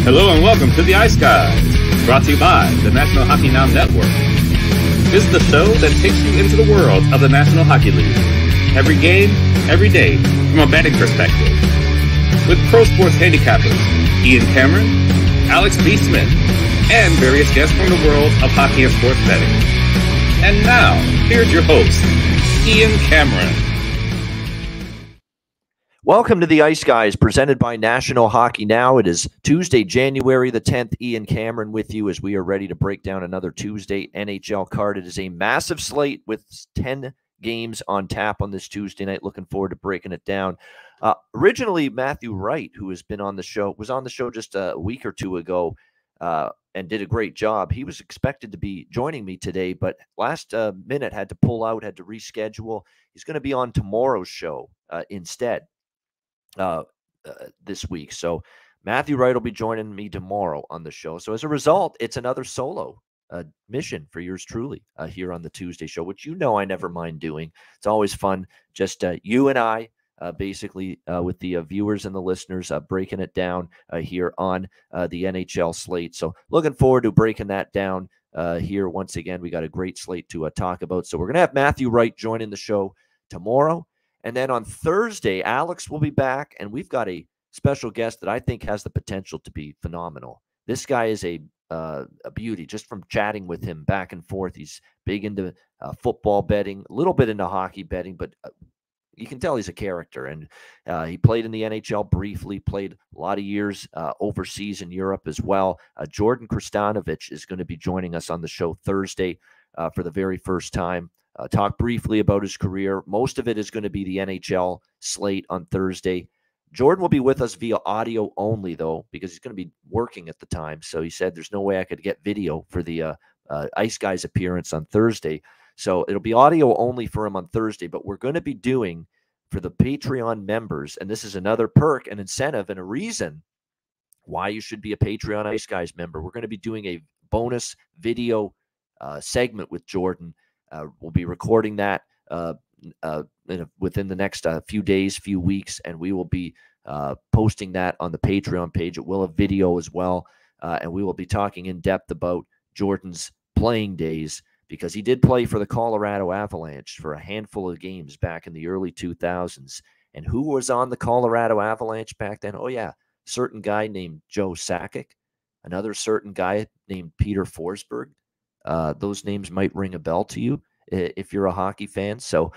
Hello and welcome to the Ice Guys, brought to you by the National Hockey Now Network. This is the show that takes you into the world of the National Hockey League. Every game, every day, from a betting perspective. With pro sports handicappers, Ian Cameron, Alex B. Smith, and various guests from the world of hockey and sports betting. And now, here's your host, Ian Cameron. Welcome to the Ice Guys, presented by National Hockey Now. It is Tuesday, January the 10th. Ian Cameron with you as we are ready to break down another Tuesday NHL card. It is a massive slate with 10 games on tap on this Tuesday night. Looking forward to breaking it down. Originally, Matthew Wright, who has been on the show, was on the show just a week or two ago and did a great job. He was expected to be joining me today, but last minute had to pull out, had to reschedule. He's going to be on tomorrow's show instead. This week. So Matthew Wright will be joining me tomorrow on the show. So as a result, it's another solo mission for yours truly here on the Tuesday show, which I never mind doing. It's always fun. Just you and I, basically with the viewers and the listeners, breaking it down here on the NHL slate. So looking forward to breaking that down here. Once again, we got a great slate to talk about. So we're going to have Matthew Wright joining the show tomorrow. And then on Thursday, Alex will be back, and we've got a special guest that I think has the potential to be phenomenal. This guy is a beauty, just from chatting with him back and forth. He's big into football betting, a little bit into hockey betting, but you can tell he's a character. And he played in the NHL briefly, played a lot of years overseas in Europe as well. Jordan Kristanovich is going to be joining us on the show Thursday for the very first time. Talk briefly about his career. Most of it is going to be the NHL slate on Thursday. Jordan will be with us via audio only, though, because he's going to be working at the time. So he said there's no way I could get video for the Ice Guys appearance on Thursday. So it'll be audio only for him on Thursday. But we're going to be doing for the Patreon members, and this is another perk, an incentive, and a reason why you should be a Patreon Ice Guys member. We're going to be doing a bonus video segment with Jordan. We'll be recording that within the next few days, few weeks, and we will be posting that on the Patreon page. It will have video as well, and we will be talking in depth about Jordan's playing days, because he did play for the Colorado Avalanche for a handful of games back in the early 2000s. And who was on the Colorado Avalanche back then? Oh, yeah, certain guy named Joe Sakic, another certain guy named Peter Forsberg. Those names might ring a bell to you if you're a hockey fan. So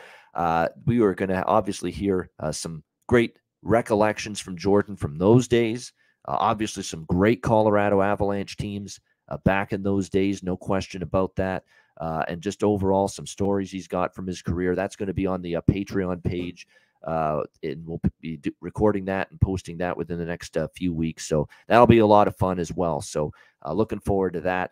we were going to obviously hear some great recollections from Jordan from those days. Obviously, some great Colorado Avalanche teams back in those days, no question about that. And just overall, some stories he's got from his career. That's going to be on the Patreon page. And we'll be recording that and posting that within the next few weeks. So that'll be a lot of fun as well. So looking forward to that.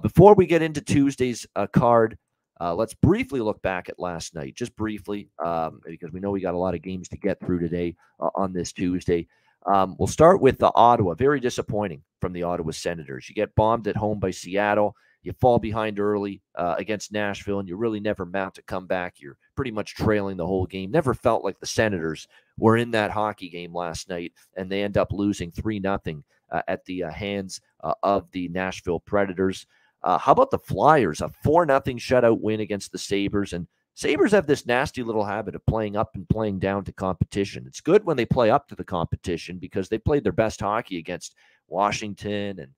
Before we get into Tuesday's card, let's briefly look back at last night, just briefly, because we know we got a lot of games to get through today on this Tuesday. We'll start with the Ottawa. Very disappointing from the Ottawa Senators. You get bombed at home by Seattle. You fall behind early against Nashville, and you really never mount to come back. You're pretty much trailing the whole game. Never felt like the Senators were in that hockey game last night, and they end up losing 3-0 at the hands of the Nashville Predators. How about the Flyers? A 4-0 shutout win against the Sabres. And Sabres have this nasty little habit of playing up and playing down to competition. It's good when they play up to the competition because they played their best hockey against Washington and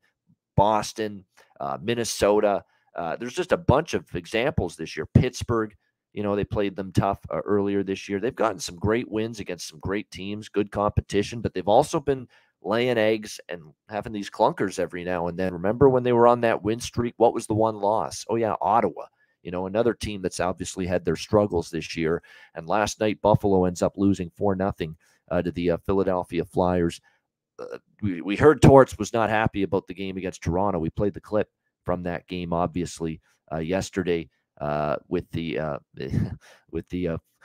Boston, Minnesota. There's just a bunch of examples this year. Pittsburgh, they played them tough earlier this year. They've gotten some great wins against some great teams, good competition, but they've also been laying eggs and having these clunkers every now and then. Remember when they were on that win streak? What was the one loss? Oh, yeah, Ottawa. Another team that's obviously had their struggles this year. And last night, Buffalo ends up losing 4-0 to the Philadelphia Flyers. We heard Torts was not happy about the game against Toronto. We played the clip from that game, obviously, yesterday with the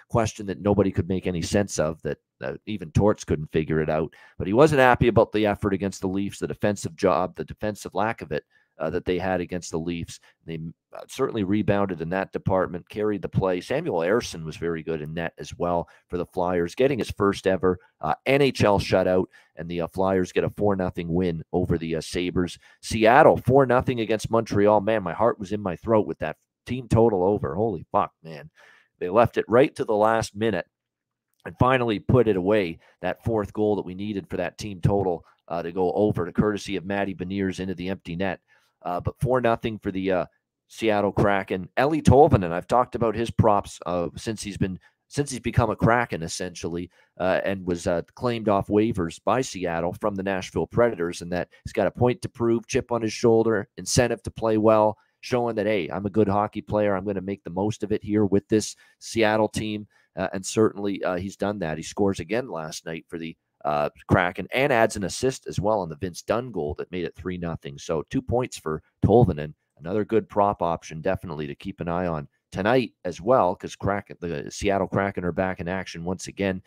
question that nobody could make any sense of, that even Torts couldn't figure it out. But he wasn't happy about the effort against the Leafs, the defensive job, the defensive lack of it that they had against the Leafs. They certainly rebounded in that department, carried the play. Samuel Ersson was very good in net as well for the Flyers, getting his first ever NHL shutout, and the Flyers get a 4-0 win over the Sabres. Seattle, 4-0 against Montreal. Man, my heart was in my throat with that team total over. Holy fuck, man. They left it right to the last minute and finally put it away, that fourth goal that we needed for that team total to go over, to courtesy of Matty Beniers into the empty net. But 4-0 for the Seattle Kraken. Eeli Tolvanen, I've talked about his props since he's become a Kraken, essentially, and was claimed off waivers by Seattle from the Nashville Predators, and that he's got a point to prove, chip on his shoulder, incentive to play well, showing that, hey, I'm a good hockey player. I'm going to make the most of it here with this Seattle team, and certainly he's done that. He scores again last night for the Kraken and adds an assist as well on the Vince Dunn goal that made it 3-0. So 2 points for Tolvanen. Another good prop option, definitely, to keep an eye on tonight as well, because the Seattle Kraken are back in action once again,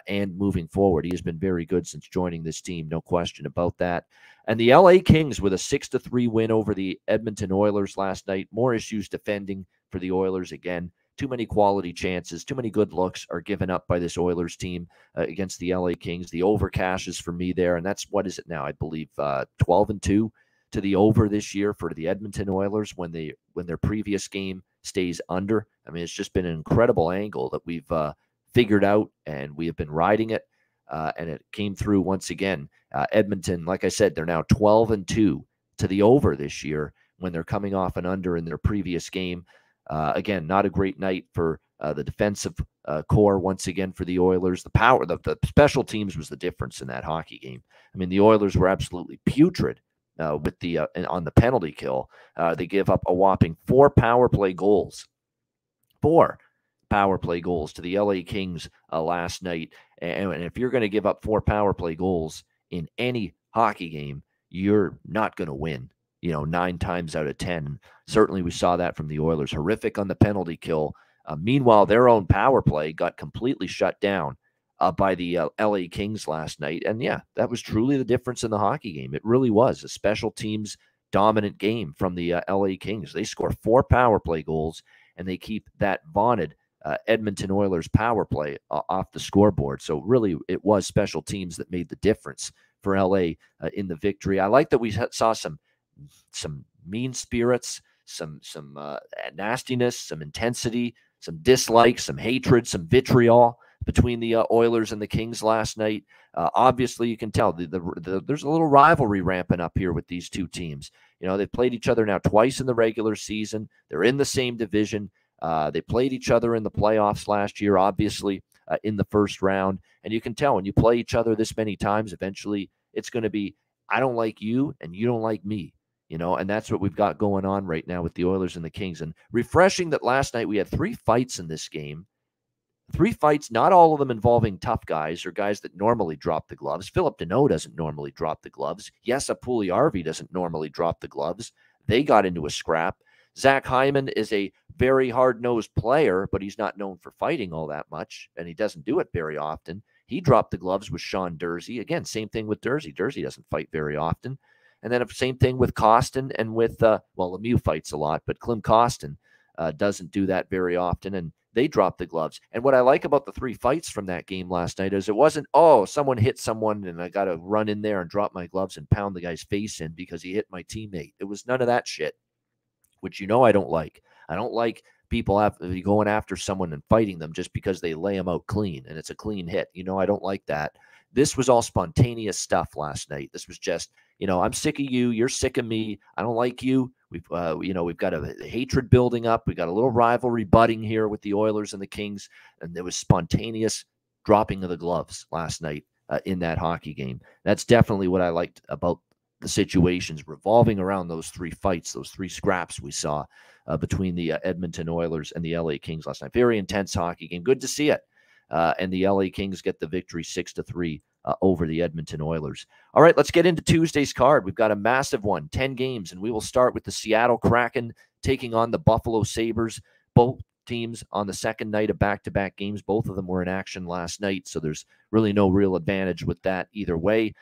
and moving forward. He has been very good since joining this team, no question about that. And the LA Kings with a 6-3 win over the Edmonton Oilers last night. More issues defending for the Oilers again. Too many quality chances, too many good looks are given up by this Oilers team against the LA Kings. The over cashes for me there, and that's, what is it now? I believe 12-2 to the over this year for the Edmonton Oilers when their previous game stays under. I mean, it's just been an incredible angle that we've figured out, and we have been riding it, and it came through once again. Edmonton, like I said, they're now 12-2 to the over this year when they're coming off an under in their previous game. Again, not a great night for the defensive core once again for the Oilers. The special teams was the difference in that hockey game. I mean, the Oilers were absolutely putrid with the on the penalty kill. They give up a whopping 4 power play goals. 4 power play goals to the LA Kings last night. And if you're going to give up 4 power play goals in any hockey game, you're not going to win. 9 times out of 10. Certainly we saw that from the Oilers. Horrific on the penalty kill. Meanwhile, their own power play got completely shut down by the LA Kings last night. And yeah, that was truly the difference in the hockey game. It really was a special teams dominant game from the LA Kings. They score 4 power play goals, and they keep that vaunted Edmonton Oilers power play off the scoreboard. So really, it was special teams that made the difference for LA in the victory. I like that we saw some mean spirits, some nastiness, some intensity, some dislike, some hatred, some vitriol between the Oilers and the Kings last night. Obviously, you can tell there's a little rivalry ramping up here with these two teams. They've played each other now twice in the regular season. They're in the same division. They played each other in the playoffs last year, obviously, in the first round. And you can tell when you play each other this many times, eventually it's going to be, I don't like you and you don't like me. And that's what we've got going on right now with the Oilers and the Kings. And refreshing that last night we had 3 fights in this game. 3 fights, not all of them involving tough guys or guys that normally drop the gloves. Philip Deneau doesn't normally drop the gloves. Yes, Puljujärvi doesn't normally drop the gloves. They got into a scrap. Zach Hyman is a very hard-nosed player, but he's not known for fighting all that much, and he doesn't do it very often. He dropped the gloves with Sean Durzi. Again, same thing with Durzi. Durzi doesn't fight very often. And then same thing with Kostin and with, Lemieux fights a lot, but Klim Kostin doesn't do that very often, and they dropped the gloves. And what I like about the 3 fights from that game last night is it wasn't, someone hit someone and I got to run in there and drop my gloves and pound the guy's face in because he hit my teammate. It was none of that shit, which I don't like. I don't like people going after someone and fighting them just because they lay them out clean and it's a clean hit. I don't like that. This was all spontaneous stuff last night. This was just, I'm sick of you. You're sick of me. I don't like you. We've got a hatred building up. We got a little rivalry budding here with the Oilers and the Kings. And there was spontaneous dropping of the gloves last night in that hockey game. That's definitely what I liked about the situations revolving around those 3 fights, those 3 scraps we saw between the Edmonton Oilers and the LA Kings last night. Very intense hockey game. Good to see it. And the LA Kings get the victory 6-3 over the Edmonton Oilers. All right, let's get into Tuesday's card. We've got a massive one, 10 games, and we will start with the Seattle Kraken taking on the Buffalo Sabres. Both teams on the second night of back-to-back games. Both of them were in action last night, so there's really no real advantage with that either way.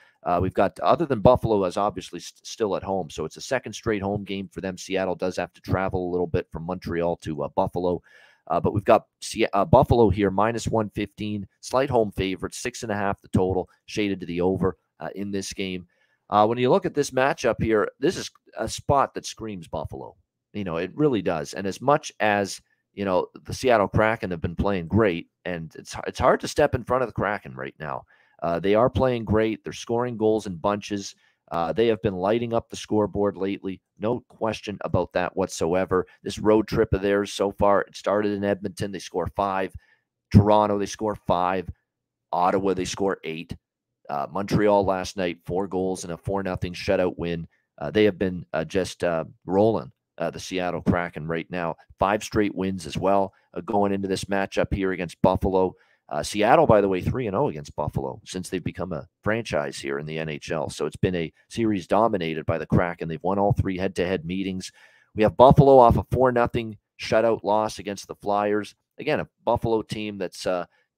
We've got, other than Buffalo, is obviously still at home, so it's a second straight home game for them. Seattle does have to travel a little bit from Montreal to Buffalo. But we've got Buffalo here, -115, slight home favorite, 6.5 the total, shaded to the over in this game. When you look at this matchup here, this is a spot that screams Buffalo. It really does. And as much as, the Seattle Kraken have been playing great, and it's hard to step in front of the Kraken right now. They are playing great. They're scoring goals in bunches. They have been lighting up the scoreboard lately. No question about that whatsoever. This road trip of theirs so far, it started in Edmonton. They score 5. Toronto, they score 5. Ottawa, they score 8. Montreal last night, 4 goals and a 4-0 shutout win. They have been just rolling the Seattle Kraken right now. 5 straight wins as well going into this matchup here against Buffalo. Seattle, by the way, 3-0 against Buffalo since they've become a franchise here in the NHL. So it's been a series dominated by the Kraken. They've won all 3 head-to-head meetings. We have Buffalo off a 4-0 shutout loss against the Flyers. Again, a Buffalo team that's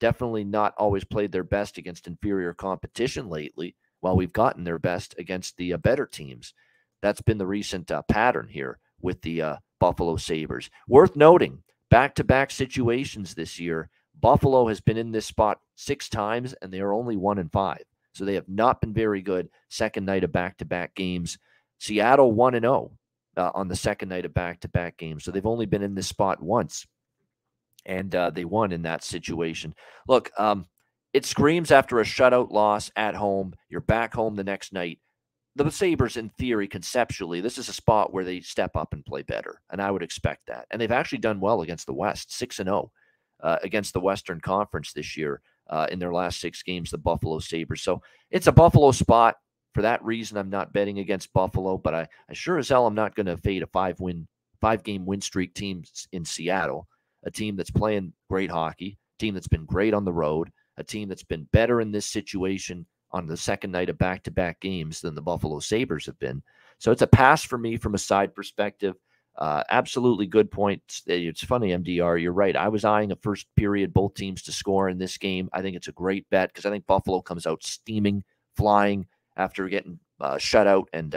definitely not always played their best against inferior competition lately, while we've gotten their best against the better teams. That's been the recent pattern here with the Buffalo Sabres. Worth noting, back-to-back situations this year, Buffalo has been in this spot 6 times, and they are only 1-5. So they have not been very good second night of back-to-back games. Seattle 1-0 on the second night of back-to-back games. So they've only been in this spot once, and they won in that situation. Look, it screams after a shutout loss at home. You're back home the next night. The Sabres, in theory, conceptually, this is a spot where they step up and play better, and I would expect that. And they've actually done well against the West, 6-0. Against the Western Conference this year in their last 6 games, the Buffalo Sabres. So it's a Buffalo spot. For that reason, I'm not betting against Buffalo, but I sure as hell am not going to fade a 5-game win streak team in Seattle, a team that's playing great hockey, a team that's been great on the road, a team that's been better in this situation on the second night of back-to-back games than the Buffalo Sabres have been. So it's a pass for me from a side perspective. Absolutely good points. It's funny, MDR, you're right. I was eyeing a first period, both teams to score in this game. I think it's a great bet because I think Buffalo comes out steaming, flying after getting shut out and,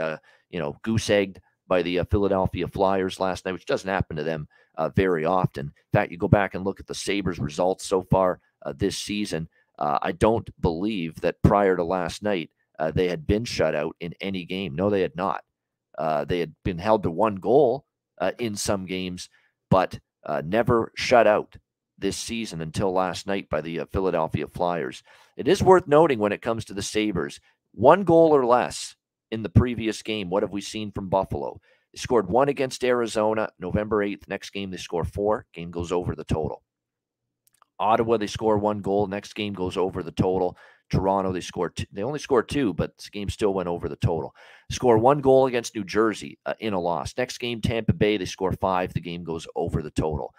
goose-egged by the Philadelphia Flyers last night, which doesn't happen to them very often. In fact, you go back and look at the Sabres results so far this season. I don't believe that prior to last night, they had been shut out in any game. No, they had not. They had been held to 1 goal in some games, but never shut out this season until last night by the Philadelphia Flyers. It is worth noting when it comes to the Sabres, 1 goal or less in the previous game. What have we seen from Buffalo? They scored 1 against Arizona, November 8th. Next game, they score 4. Game goes over the total. Ottawa, they score 1 goal. Next game goes over the total. Toronto, they only scored 2, but this game still went over the total. Score 1 goal against New Jersey in a loss. Next game, Tampa Bay, they score 5. The game goes over the total.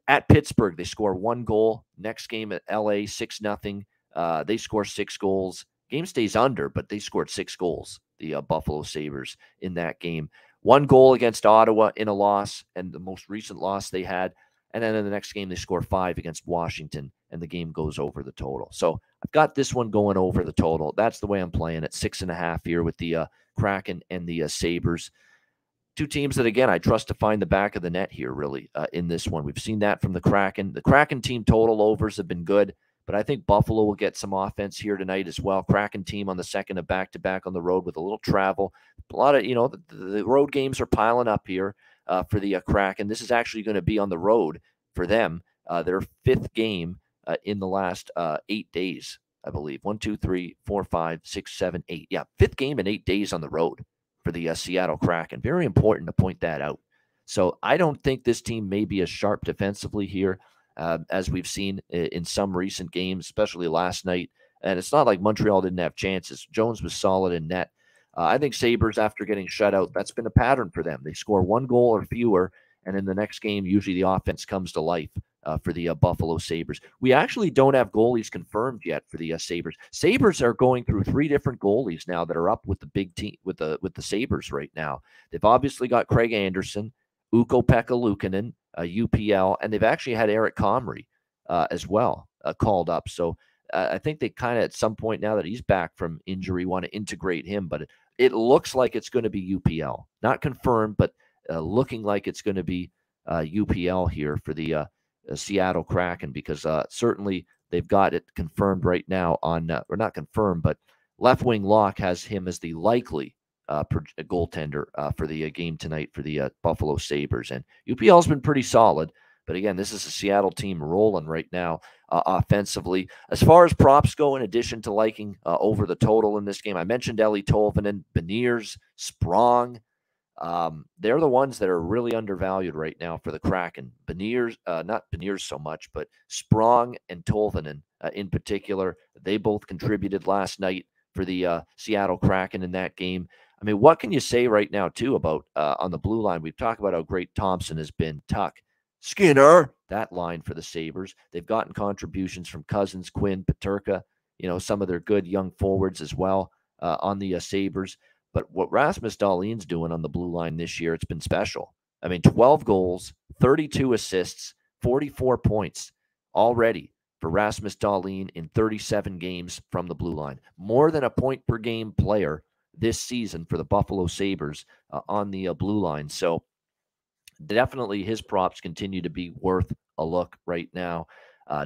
At Pittsburgh, they score 1 goal. Next game at LA, 6-0. They score 6 goals. Game stays under, but they scored 6 goals, the Buffalo Sabres, in that game. 1 goal against Ottawa in a loss, and the most recent loss they had. And then in the next game, they score 5 against Washington, and the game goes over the total. So I've got this one going over the total. That's the way I'm playing it. 6.5 here with the Kraken and the Sabres. 2 teams that, again, I trust to find the back of the net here, really, in this one. We've seen that from the Kraken. The Kraken team total overs have been good, but I think Buffalo will get some offense here tonight as well. Kraken team on the second of back-to-back on the road with a little travel. A lot of, the road games are piling up here for the Kraken. This is actually going to be on the road for them. Their 5th game in the last 8 days, I believe. 1, 2, 3, 4, 5, 6, 7, 8. Yeah, 5th game in 8 days on the road for the Seattle Kraken. Very important to point that out. So I don't think this team may be as sharp defensively here as we've seen in some recent games, especially last night. And it's not like Montreal didn't have chances. Jones was solid in net. I think Sabres, after getting shut out, that's been a pattern for them. They score 1 goal or fewer, and in the next game, usually the offense comes to life for the Buffalo Sabres. We actually don't have goalies confirmed yet for the Sabres. Sabres are going through 3 different goalies now that are up with the big team, with the Sabres right now. They've obviously got Craig Anderson, Ukko-Pekka Luukkonen, UPL, and they've actually had Eric Comrie as well called up. So I think they kind of at some point now that he's back from injury want to integrate him, but it looks like it's going to be UPL. Not confirmed, but looking like it's going to be UPL here for the Seattle Kraken, because certainly they've got it confirmed right now on, or not confirmed, but Left Wing Lock has him as the likely goaltender for the game tonight for the Buffalo Sabres. And UPL's been pretty solid. But again, this is a Seattle team rolling right now offensively. As far as props go, in addition to liking over the total in this game, I mentioned Eli Tolvanen, Beniers, Sprong. They're the ones that are really undervalued right now for the Kraken. Beniers, not Beniers so much, but Sprong and Tolvanen in particular. They both contributed last night for the Seattle Kraken in that game. I mean, what can you say right now, too, about on the blue line? We've talked about how great Thompson has been. Tuck, Skinner, that line for the Sabres. They've gotten contributions from Cousins, Quinn, Peterka, some of their good young forwards as well on the Sabres. But what Rasmus Dahlin's doing on the blue line this year, it's been special. I mean, 12 goals, 32 assists, 44 points already for Rasmus Dahlin in 37 games from the blue line. More than a point per game player this season for the Buffalo Sabres on the blue line. So definitely his props continue to be worth a look right now.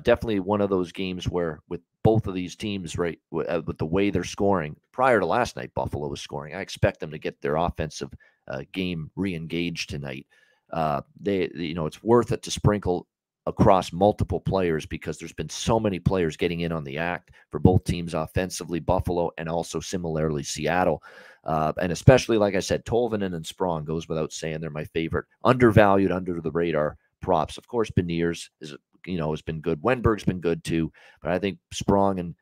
Definitely one of those games where with both of these teams, right, with the way they're scoring, prior to last night, Buffalo was scoring. I expect them to get their offensive game re-engaged tonight. It's worth it to sprinkle across multiple players because there's been so many players getting in on the act for both teams offensively, Buffalo and also similarly Seattle. And especially, like I said, Tolvanen and Sprong goes without saying. They're my favorite. Undervalued, under the radar props. Of course, Beniers has been good. Wenberg's been good too. But I think Sprong and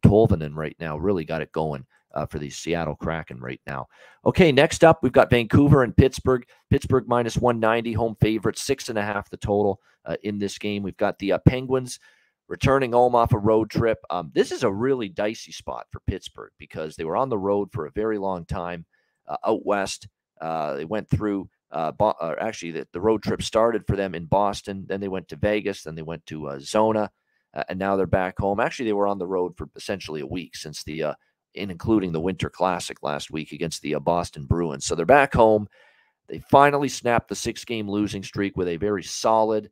Tolvanen right now really got it going for the Seattle Kraken right now. Okay, next up, we've got Vancouver and Pittsburgh. Pittsburgh minus 190, home favorite, 6.5 the total in this game. We've got the Penguins returning home off a road trip. This is a really dicey spot for Pittsburgh because they were on the road for a very long time out west. They went through, the road trip started for them in Boston. Then they went to Vegas. Then they went to Zona. And now they're back home. Actually, they were on the road for essentially a week since including the Winter Classic last week against the Boston Bruins. So they're back home. They finally snapped the 6-game losing streak with a very solid,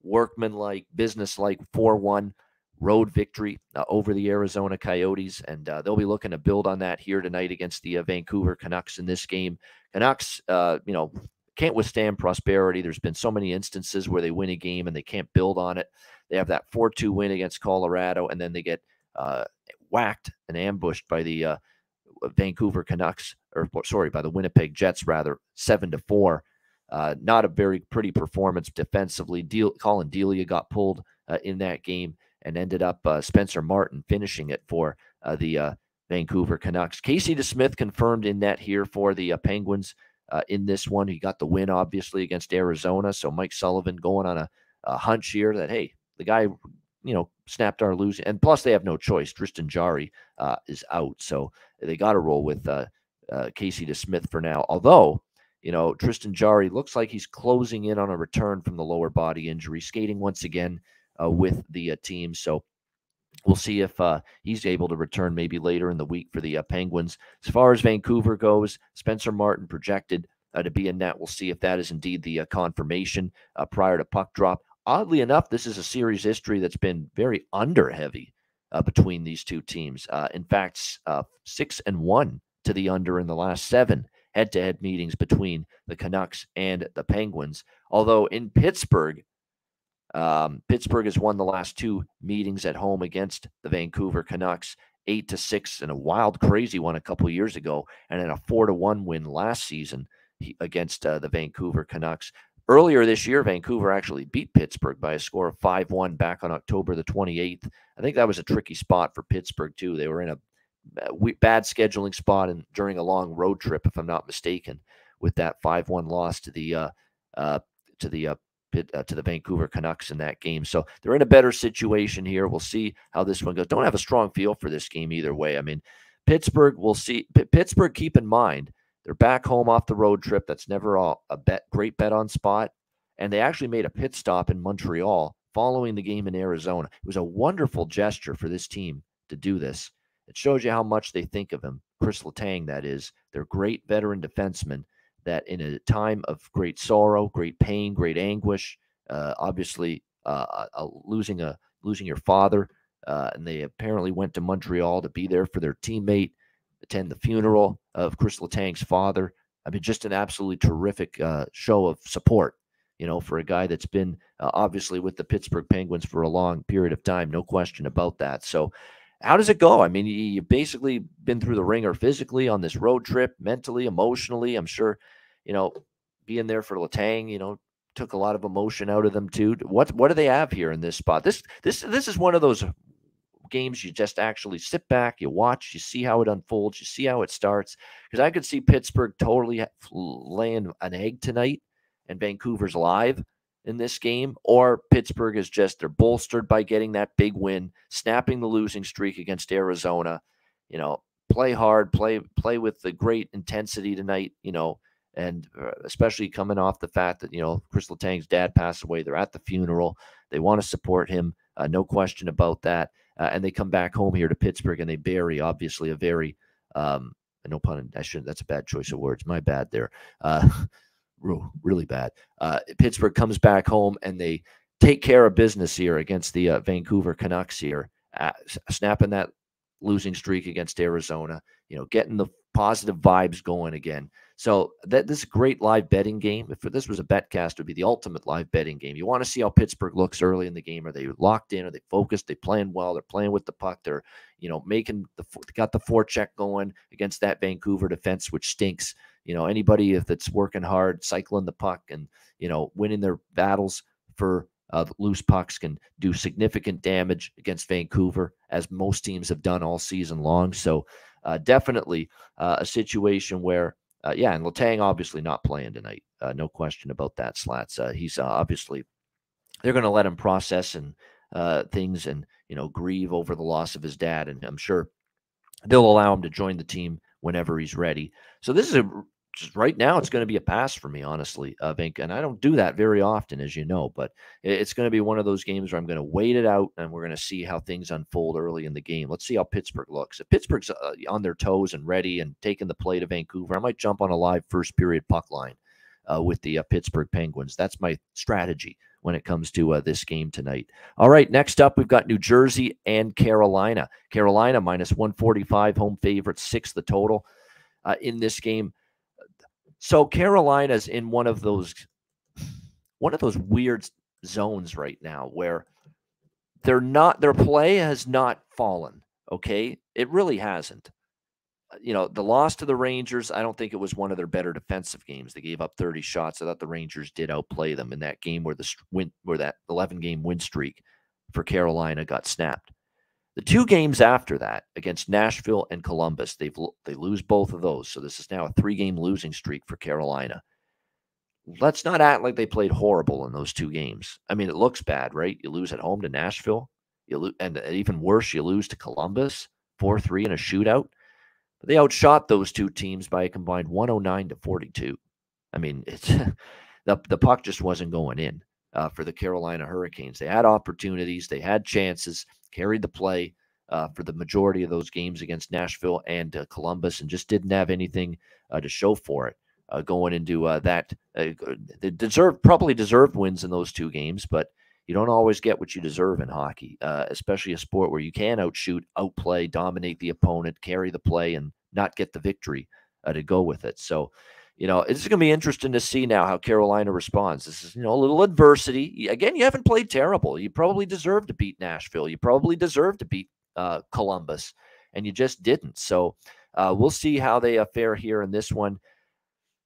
workmanlike, businesslike 4-1 road victory over the Arizona Coyotes. And they'll be looking to build on that here tonight against the Vancouver Canucks in this game. Canucks, can't withstand prosperity. There's been so many instances where they win a game and they can't build on it. They have that 4-2 win against Colorado, and then they get whacked and ambushed by the Vancouver Canucks, by the Winnipeg Jets, rather, 7-4. Not a very pretty performance defensively. Colin Delia got pulled in that game and ended up Spencer Martin finishing it for the Vancouver Canucks. Casey DeSmith confirmed in net here for the Penguins in this one. He got the win, obviously, against Arizona. So Mike Sullivan going on a hunch here that, hey, the guy, snapped our losing. And plus, they have no choice. Tristan Jarry is out. So they got to roll with Casey DeSmith for now. Although, Tristan Jarry looks like he's closing in on a return from the lower body injury, skating once again with the team. So we'll see if he's able to return maybe later in the week for the Penguins. As far as Vancouver goes, Spencer Martin projected to be in net. We'll see if that is indeed the confirmation prior to puck drop. Oddly enough, this is a series history that's been very under-heavy between these two teams. In fact, 6-1 to the under in the last 7 head-to-head meetings between the Canucks and the Penguins. Although in Pittsburgh, Pittsburgh has won the last 2 meetings at home against the Vancouver Canucks, 8-6 in a wild, crazy one a couple years ago, and in a 4-1 win last season against the Vancouver Canucks. Earlier this year, Vancouver actually beat Pittsburgh by a score of 5-1 back on October the 28th. I think that was a tricky spot for Pittsburgh, too. They were in a bad scheduling spot and during a long road trip, if I'm not mistaken, with that 5-1 loss to the Vancouver Canucks in that game. So they're in a better situation here. We'll see how this one goes. Don't have a strong feel for this game either way. I mean, Pittsburgh, we'll see. Pittsburgh, keep in mind, they're back home off the road trip. That's never a great bet on spot. and they actually made a pit stop in Montreal following the game in Arizona. It was a wonderful gesture for this team to do this. It shows you how much they think of him. Chris Letang, that is. They're great veteran defensemen that in a time of great sorrow, great pain, great anguish, obviously losing your father, and they apparently went to Montreal to be there for their teammate, attend the funeral of Chris Letang's father. I mean, just an absolutely terrific show of support, for a guy that's been obviously with the Pittsburgh Penguins for a long period of time. No question about that. So how does it go? I mean, you've basically been through the ringer physically on this road trip, mentally, emotionally. I'm sure, being there for Letang, took a lot of emotion out of them too. What do they have here in this spot? This is one of those games you just actually sit back, you watch, you see how it unfolds, you see how it starts. Because I could see Pittsburgh totally laying an egg tonight, and Vancouver's live in this game, or Pittsburgh is just, they're bolstered by getting that big win, snapping the losing streak against Arizona. Play hard, play with the great intensity tonight, and especially coming off the fact that, Chris Letang's dad passed away. They're at the funeral. They want to support him. No question about that. And they come back home here to Pittsburgh and they bury, obviously, a very, no pun, that's a bad choice of words. My bad there. Really bad. Pittsburgh comes back home and they take care of business here against the Vancouver Canucks here, snapping that losing streak against Arizona, getting the positive vibes going again. So this is a great live betting game. If this was a betcast, it would be the ultimate live betting game. You want to see how Pittsburgh looks early in the game. Are they locked in? Are they focused? They playing well? They're playing with the puck. They're, got the forecheck going against that Vancouver defense, which stinks. Anybody that's working hard, cycling the puck and, winning their battles for loose pucks can do significant damage against Vancouver, as most teams have done all season long. So definitely a situation where, and Letang obviously not playing tonight. No question about that, Slats. He's obviously, they're going to let him process and things and, grieve over the loss of his dad. And I'm sure they'll allow him to join the team whenever he's ready. So this is just right now, it's going to be a pass for me, honestly, Vink. And I don't do that very often, as you know, but it's going to be one of those games where I'm going to wait it out and we're going to see how things unfold early in the game. Let's see how Pittsburgh looks. If Pittsburgh's on their toes and ready and taking the play to Vancouver, I might jump on a live first period puck line with the Pittsburgh Penguins. That's my strategy when it comes to this game tonight. All right, next up, we've got New Jersey and Carolina. Carolina minus 145, home favorite, 6 the total in this game. So Carolina's in one of those weird zones right now where their play has not fallen. Okay, it really hasn't. The loss to the Rangers, I don't think it was one of their better defensive games. They gave up 30 shots. I thought the Rangers did outplay them in that game where that 11-game win streak for Carolina got snapped. The 2 games after that against Nashville and Columbus, they lose both of those. So this is now a 3-game losing streak for Carolina. Let's not act like they played horrible in those 2 games. I mean, it looks bad, right? You lose at home to Nashville, and even worse, you lose to Columbus 4-3 in a shootout. But they outshot those 2 teams by a combined 109-42. I mean, it's the puck just wasn't going in for the Carolina Hurricanes. They had opportunities, they had chances, carried the play for the majority of those games against Nashville and Columbus, and just didn't have anything to show for it going into that. They probably deserved wins in those 2 games, but you don't always get what you deserve in hockey, especially a sport where you can outshoot, outplay, dominate the opponent, carry the play, and not get the victory to go with it. So, it's going to be interesting to see now how Carolina responds. This is, a little adversity. Again, you haven't played terrible. You probably deserve to beat Nashville. You probably deserve to beat Columbus, and you just didn't. So we'll see how they fare here in this one.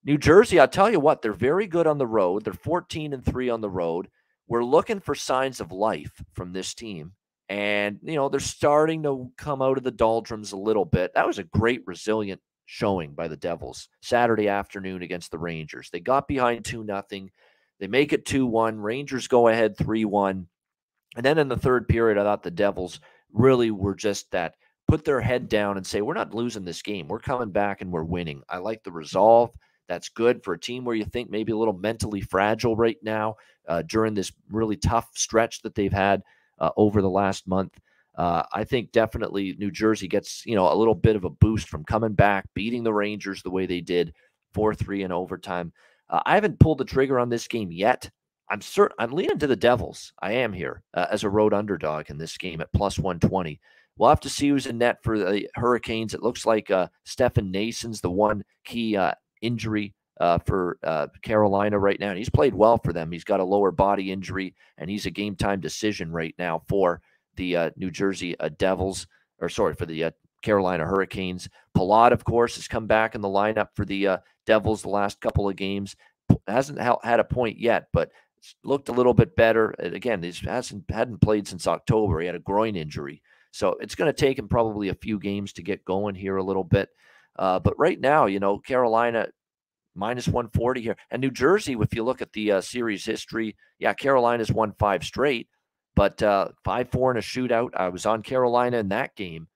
New Jersey, I'll tell you what, they're very good on the road. They're 14-3 on the road. We're looking for signs of life from this team. And, they're starting to come out of the doldrums a little bit. That was a great, resilient showing by the Devils Saturday afternoon against the Rangers. They got behind 2-0. They make it 2-1. Rangers go ahead 3-1. And then in the third period, I thought the Devils really were just that, put their head down and say, we're not losing this game. We're coming back and we're winning. I like the resolve That's good for a team where you think maybe a little mentally fragile right now during this really tough stretch that they've had over the last month. I think definitely New Jersey gets, a little bit of a boost from coming back, beating the Rangers the way they did, 4-3 in overtime. I haven't pulled the trigger on this game yet. I'm leaning to the Devils. I am here as a road underdog in this game at plus 120. We'll have to see who's in net for the Hurricanes. It looks like Stefan Nason's the one key injury for Carolina right now. And he's played well for them. He's got a lower body injury, and he's a game-time decision right now for the New Jersey Devils, for the Carolina Hurricanes. Palat, of course, has come back in the lineup for the Devils the last couple of games. Hasn't had a point yet, but looked a little bit better. Again, he hadn't played since October. He had a groin injury. So it's going to take him probably a few games to get going here a little bit. But right now, Carolina minus 140 here. And New Jersey, if you look at the series history, Carolina's won 5 straight, but 5-4 in a shootout. I was on Carolina in that game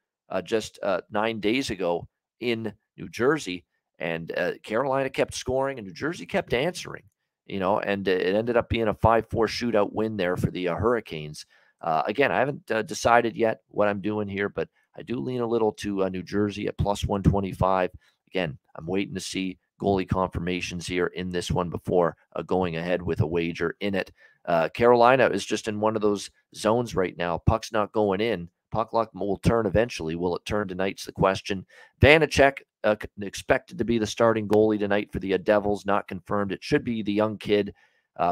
just 9 days ago in New Jersey, and Carolina kept scoring and New Jersey kept answering, and it ended up being a 5-4 shootout win there for the Hurricanes. Again, I haven't decided yet what I'm doing here, but I do lean a little to New Jersey at plus 125. Again, I'm waiting to see goalie confirmations here in this one before going ahead with a wager in it. Carolina is just in one of those zones right now. Puck's not going in. Puck luck will turn eventually. Will it turn tonight's the question. Vanacek expected to be the starting goalie tonight for the Devils. Not confirmed. It should be the young kid,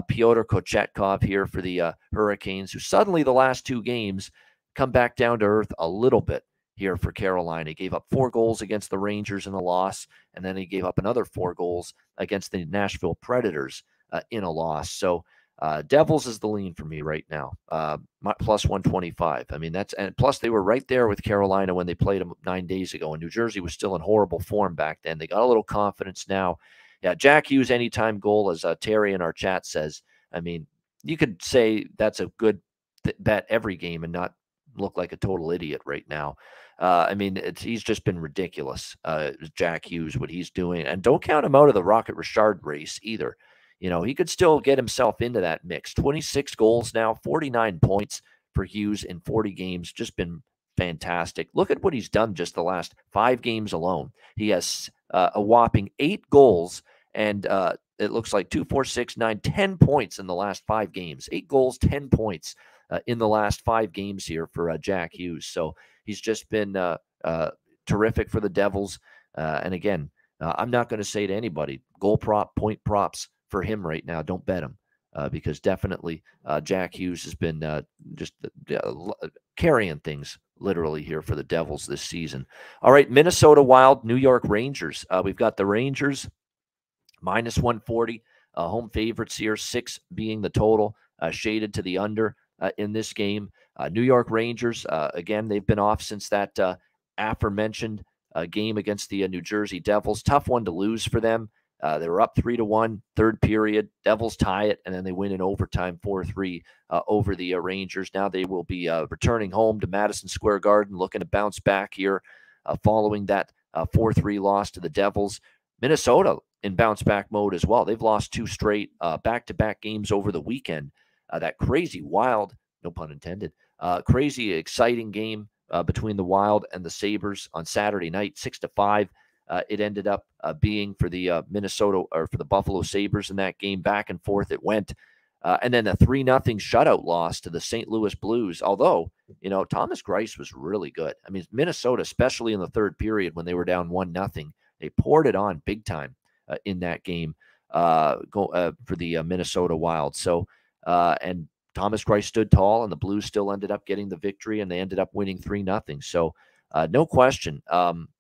Pyotr Kochetkov here for the Hurricanes, who suddenly the last 2 games come back down to earth a little bit here for Carolina. He gave up 4 goals against the Rangers in a loss, and then he gave up another 4 goals against the Nashville Predators in a loss. So Devils is the lean for me right now, plus 125. I mean, and plus they were right there with Carolina when they played them 9 days ago, and New Jersey was still in horrible form back then. They got a little confidence now. Yeah, Jack Hughes anytime goal, as Terry in our chat says. I mean, you could say that's a good bet every game and not look like a total idiot right now. I mean, he's just been ridiculous, Jack Hughes, what he's doing. And don't count him out of the Rocket Richard race either. He could still get himself into that mix. 26 goals now, 49 points for Hughes in 40 games. Just been fantastic. Look at what he's done just the last 5 games alone. He has a whopping 8 goals, and it looks like 2, 4, 6, 9, 10 points in the last 5 games. 8 goals, 10 points in the last 5 games here for Jack Hughes. So he's just been terrific for the Devils. And again, I'm not going to say to anybody, goal prop, point props for him right now. Don't bet him because definitely Jack Hughes has been just carrying things literally here for the Devils this season. All right, Minnesota Wild, New York Rangers. We've got the Rangers minus 140, home favorites here, 6 being the total, shaded to the under in this game. New York Rangers, again, they've been off since that aforementioned game against the New Jersey Devils. Tough one to lose for them. They were up 3-1, third period. Devils tie it, and then they win in overtime 4-3 over the Rangers. Now they will be returning home to Madison Square Garden, looking to bounce back here following that 4-3 loss to the Devils. Minnesota in bounce-back mode as well. They've lost 2 straight back-to-back games over the weekend. That crazy Wild, no pun intended, crazy exciting game between the Wild and the Sabres on Saturday night, 6-5. It ended up being for the Minnesota or for the Buffalo Sabres in that game. Back and forth it went. And then a 3-0 shutout loss to the St. Louis Blues. Although, Thomas Greiss was really good. I mean, Minnesota, especially in the third period when they were down 1-0, they poured it on big time in that game for the Minnesota Wild. So, and Thomas Greiss stood tall, and the Blues still ended up getting the victory, and they ended up winning 3-0. So, no question.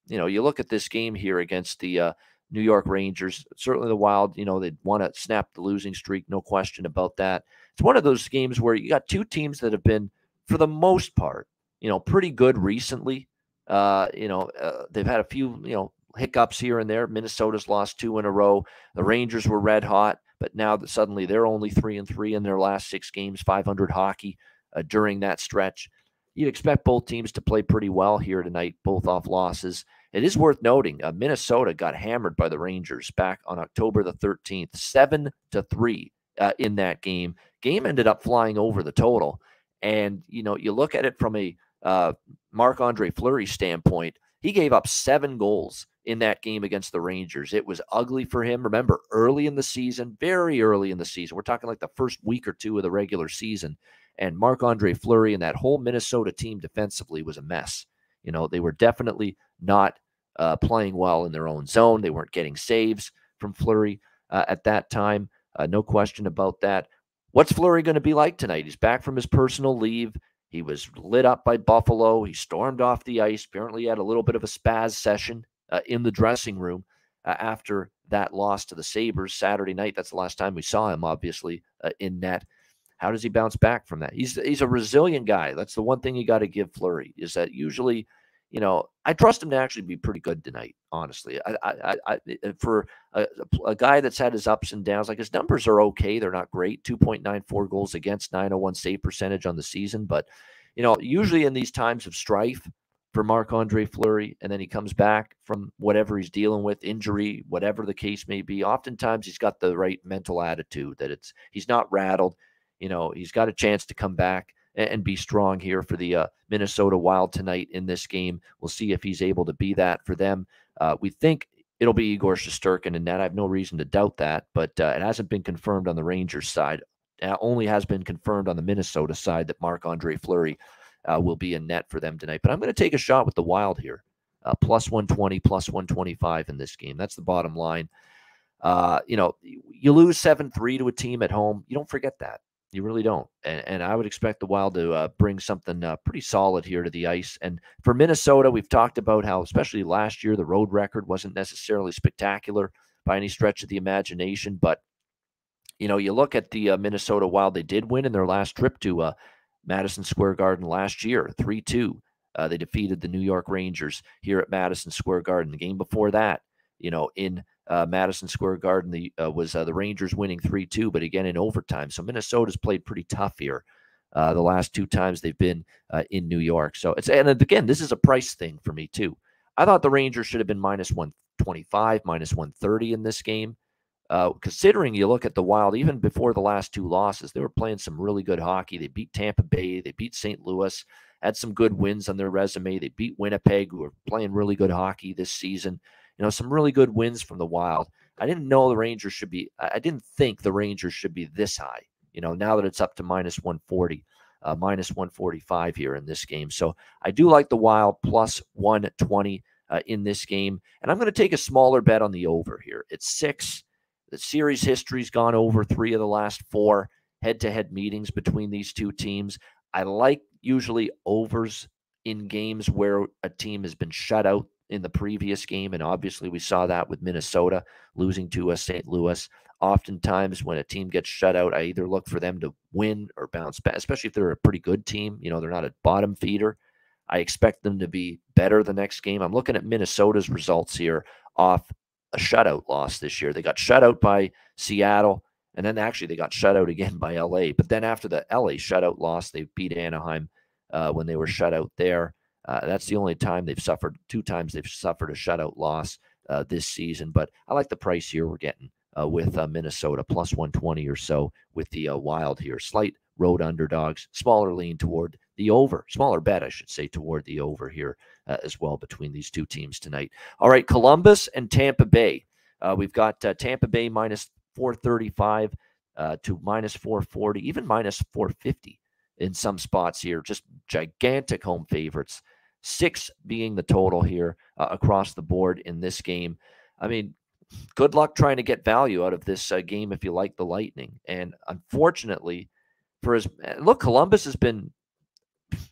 You look at this game here against the New York Rangers. Certainly the Wild, they'd want to snap the losing streak. No question about that. It's one of those games where you got 2 teams that have been, for the most part, pretty good recently. They've had a few, hiccups here and there. Minnesota's lost 2 in a row. The Rangers were red hot, but now that suddenly they're only 3-3 in their last 6 games, 500 hockey during that stretch. You'd expect both teams to play pretty well here tonight, both off losses. It is worth noting, Minnesota got hammered by the Rangers back on October the 13th, 7-3 in that game. Game ended up flying over the total. And, you know, you look at it from a Marc-Andre Fleury standpoint, he gave up 7 goals in that game against the Rangers. It was ugly for him. Remember, early in the season, very early in the season, we're talking like the first week or two of the regular season, and Marc-Andre Fleury and that whole Minnesota team defensively was a mess. You know, they were definitely not playing well in their own zone. They weren't getting saves from Fleury at that time. No question about that. What's Fleury going to be like tonight? He's back from his personal leave. He was lit up by Buffalo. He stormed off the ice. Apparently, he had a little bit of a spaz session in the dressing room after that loss to the Sabres Saturday night. That's the last time we saw him, obviously, in net. How does he bounce back from that? He's a resilient guy. That's the one thing you got to give Fleury, is that usually, you know, I trust him to actually be pretty good tonight, honestly. For a guy that's had his ups and downs, like, his numbers are okay. They're not great. 2.94 goals against, 901 save percentage on the season. But, you know, usually in these times of strife for Marc-Andre Fleury, and then he comes back from whatever he's dealing with, injury, whatever the case may be, oftentimes he's got the right mental attitude, that he's not rattled. You know, he's got a chance to come back and be strong here for the Minnesota Wild tonight in this game. We'll see if he's able to be that for them. We think it'll be Igor Shesterkin in net. I have no reason to doubt that, but it hasn't been confirmed on the Rangers side. It only has been confirmed on the Minnesota side that Marc-Andre Fleury will be in net for them tonight. But I'm going to take a shot with the Wild here. Plus 120, plus 125 in this game. That's the bottom line. You know, you lose 7-3 to a team at home. You don't forget that. You really don't. And I would expect the Wild to bring something pretty solid here to the ice. And for Minnesota, we've talked about how, especially last year, the road record wasn't necessarily spectacular by any stretch of the imagination. But, you know, you look at the Minnesota Wild, they did win in their last trip to Madison Square Garden last year, 3-2. They defeated the New York Rangers here at Madison Square Garden. The game before that, you know, in Madison Square Garden, was the Rangers winning 3-2, but again in overtime. So Minnesota's played pretty tough here the last 2 times they've been in New York. So and again, this is a price thing for me too. I thought the Rangers should have been minus 125, minus 130 in this game. Considering you look at the Wild, even before the last 2 losses, they were playing some really good hockey. They beat Tampa Bay, they beat St. Louis, had some good wins on their resume. They beat Winnipeg, who are playing really good hockey this season. You know, some really good wins from the Wild. I didn't think the Rangers should be this high, you know, now that it's up to minus 140, minus 145 here in this game. So I do like the Wild plus 120 in this game. And I'm going to take a smaller bet on the over here. It's 6. The series history's gone over 3 of the last 4 head-to-head meetings between these two teams. I like usually overs in games where a team has been shut out in the previous game, and obviously we saw that with Minnesota losing to St. Louis. Oftentimes when a team gets shut out, I either look for them to win or bounce back, especially if they're a pretty good team. You know, they're not a bottom feeder. I expect them to be better the next game. I'm looking at Minnesota's results here off a shutout loss this year. They got shut out by Seattle, and then actually they got shut out again by LA. But then after the LA shutout loss, they beat Anaheim when they were shut out there. That's the only time they've suffered. 2 times they've suffered a shutout loss this season. But I like the price here we're getting with Minnesota, plus 120 or so with the Wild here. Slight road underdogs, smaller lean toward the over. Smaller bet, I should say, toward the over here as well between these 2 teams tonight. All right, Columbus and Tampa Bay. We've got Tampa Bay minus 435 to minus 440, even minus 450 in some spots here. Just gigantic home favorites. 6 being the total here across the board in this game. I mean, good luck trying to get value out of this game if you like the Lightning. And unfortunately, Columbus has been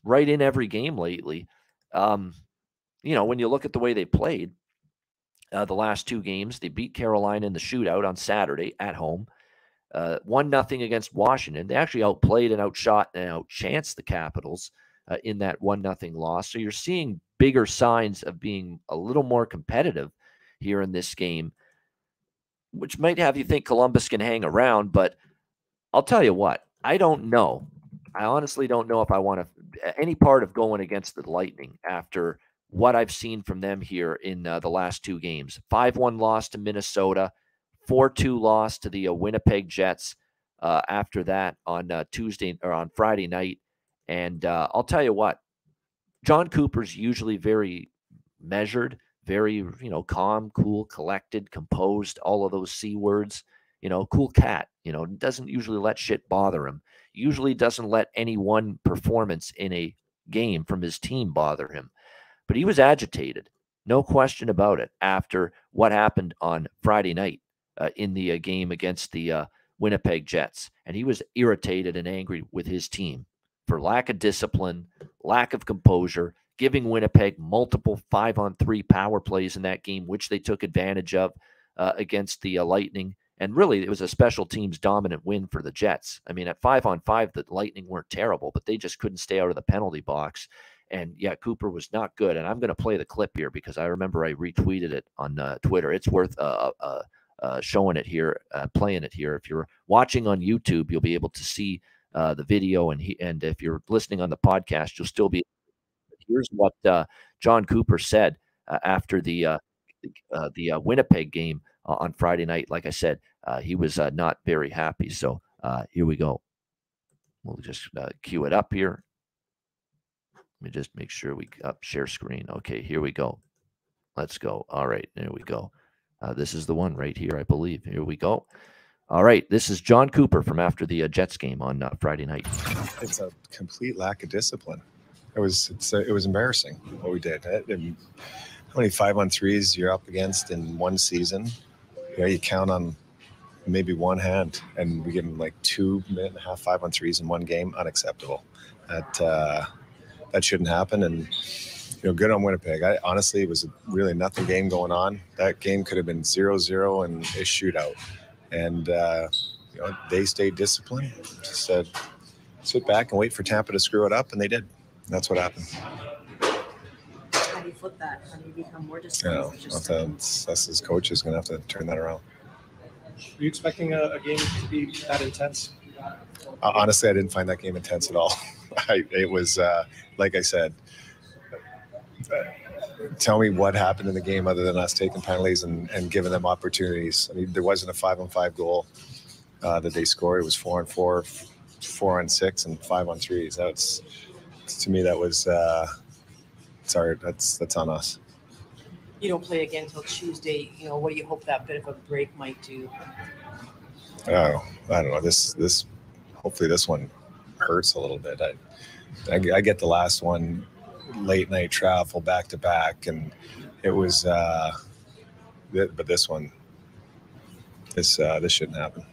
right in every game lately. You know, when you look at the way they played the last 2 games, they beat Carolina in the shootout on Saturday at home. 1-0 against Washington. They actually outplayed and outshot and outchanced the Capitals in that 1-0 loss. So you're seeing bigger signs of being a little more competitive here in this game, which might have you think Columbus can hang around. But I'll tell you what, I don't know. I honestly don't know if I want any part of going against the Lightning after what I've seen from them here in the last 2 games. 5-1 loss to Minnesota, 4-2 loss to the Winnipeg Jets after that on Tuesday or on Friday night. And I'll tell you what, John Cooper's usually very measured, very, calm, cool, collected, composed, all of those C words, cool cat, doesn't usually let shit bother him. Usually doesn't let any one performance in a game from his team bother him. But he was agitated, no question about it, after what happened on Friday night in the game against the Winnipeg Jets. And he was irritated and angry with his team for lack of discipline, lack of composure, giving Winnipeg multiple 5-on-3 power plays in that game, which they took advantage of against the Lightning. And really, it was a special teams dominant win for the Jets. I mean, at 5-on-5, the Lightning weren't terrible, but they just couldn't stay out of the penalty box. And yeah, Cooper was not good. And I'm going to play the clip here because I remember I retweeted it on Twitter. It's worth showing it here, playing it here. If you're watching on YouTube, you'll be able to see the video, and if you're listening on the podcast, you'll still be. Here's what John Cooper said after the Winnipeg game on Friday night. Like I said, he was not very happy. So here we go. We'll just cue it up here. Let me just make sure we share screen. Okay, here we go. Let's go. All right, there we go. This is the one right here, I believe. Here we go. All right, this is John Cooper from after the Jets game on Friday night. It's a complete lack of discipline. It was embarrassing what we did. How many 5-on-3s you're up against in one season? You count on maybe one hand, and we give them like 2.5 5-on-3s in one game. Unacceptable. That shouldn't happen. And good on Winnipeg. Honestly, it was really nothing game going on. That game could have been 0-0 and a shootout. And they stayed disciplined. Just said, sit back and wait for Tampa to screw it up, and they did. And that's what happened. How do you flip that? How do you become more disciplined? Us as coaches going to have to turn that around. Were you expecting a game to be that intense? Honestly, I didn't find that game intense at all. It was, like I said, tell me what happened in the game other than us taking penalties and giving them opportunities. I mean, there wasn't a 5-on-5 goal that they scored. It was 4-on-4, 4-on-6, and 5-on-3s. That's, to me, that was sorry. That's on us. You don't play again until Tuesday. What do you hope that bit of a break might do? Oh, I don't know. This hopefully this one hurts a little bit. I get the last one late night travel back to back, and it was but this one, this shouldn't happen.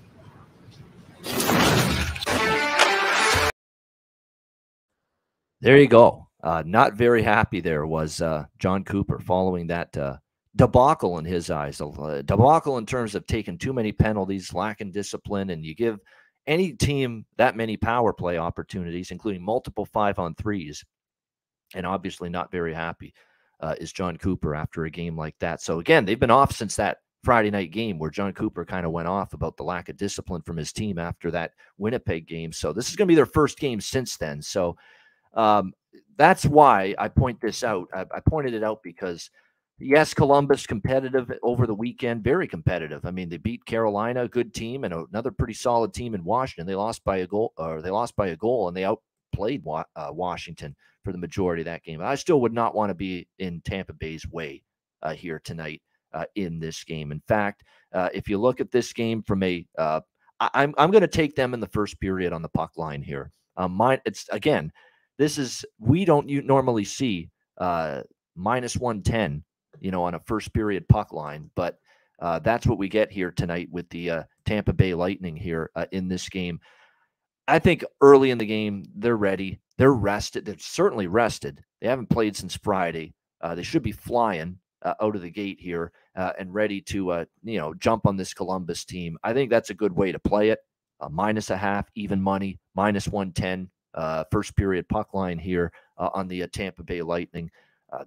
There you go. Not very happy there was John Cooper following that debacle in his eyes. A debacle in terms of taking too many penalties, lacking discipline, and you give any team that many power play opportunities, including multiple 5-on-3s, and obviously not very happy is John Cooper after a game like that. So again, they've been off since that Friday night game where John Cooper kind of went off about the lack of discipline from his team after that Winnipeg game. So this is going to be their first game since then. So that's why I point this out. I pointed it out because, yes, Columbus competitive over the weekend, very competitive. I mean, they beat Carolina, a good team, and another pretty solid team in Washington. They lost by a goal, and they outplayed Washington for the majority of that game. I still would not want to be in Tampa Bay's way here tonight in this game. In fact, if you look at this game from I'm going to take them in the first period on the puck line here. We don't normally see minus 110, on a first period puck line, but that's what we get here tonight with the Tampa Bay Lightning here in this game. I think early in the game, they're ready. They're rested. They're certainly rested. They haven't played since Friday. They should be flying out of the gate here and ready to, jump on this Columbus team. I think that's a good way to play it. -0.5, even money, minus 110. First period puck line here on the Tampa Bay Lightning.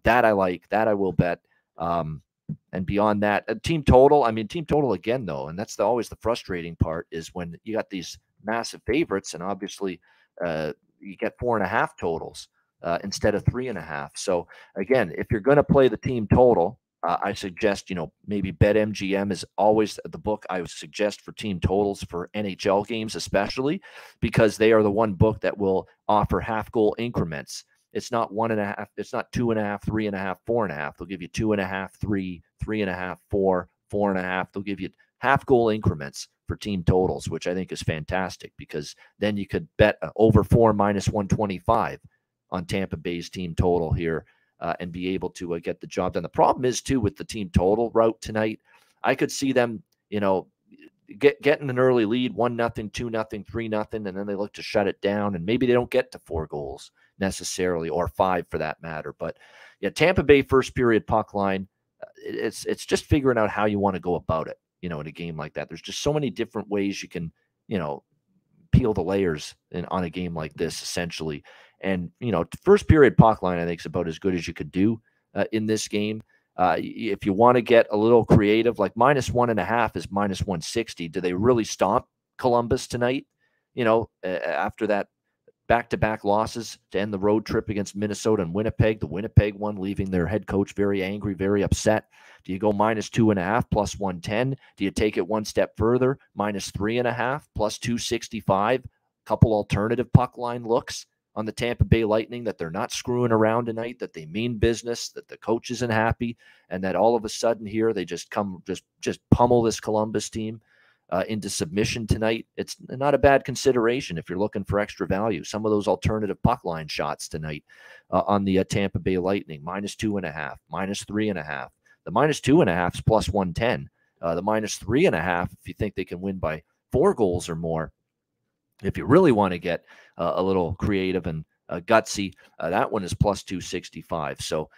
That I like. That I will bet. And beyond that, team total again, though, and that's always the frustrating part is when you got these massive favorites, and obviously you get 4.5 totals. instead of 3.5. So again, if you're going to play the team total, I suggest, maybe BetMGM is always the book I would suggest for team totals for NHL games, especially because they are the one book that will offer half goal increments. It's not 1.5, it's not 2.5, 3.5, 4.5. They'll give you 2.5, 3, 3.5, 4, 4.5. They'll give you half goal increments for team totals, which I think is fantastic because then you could bet over 4 minus 125 on Tampa Bay's team total here and be able to get the job done. The problem is, too, with the team total route tonight, I could see them, getting an early lead, 1-0, 2-0, 3-0, and then they look to shut it down, and maybe they don't get to 4 goals necessarily, or 5 for that matter. But yeah, Tampa Bay first period puck line, it's just figuring out how you want to go about it, in a game like that. There's just so many different ways you can, peel the layers on a game like this, essentially. And, first period puck line, I think, is about as good as you could do in this game. If you want to get a little creative, like minus 1.5 is minus 160. Do they really stomp Columbus tonight? After that back-to-back losses to end the road trip against Minnesota and Winnipeg, the Winnipeg one, leaving their head coach very angry, very upset. Do you go minus 2.5 plus 110? Do you take it one step further, minus 3.5 plus 265? Couple alternative puck line looks on the Tampa Bay Lightning, that they're not screwing around tonight, that they mean business, that the coach isn't happy, and that all of a sudden here they just pummel this Columbus team into submission tonight. It's not a bad consideration if you're looking for extra value. Some of those alternative puck line shots tonight on the Tampa Bay Lightning, minus 2.5, minus 3.5. The minus 2.5 is plus 110. The minus 3.5, if you think they can win by 4 goals or more, if you really want to get a little creative and gutsy, that one is plus 265. So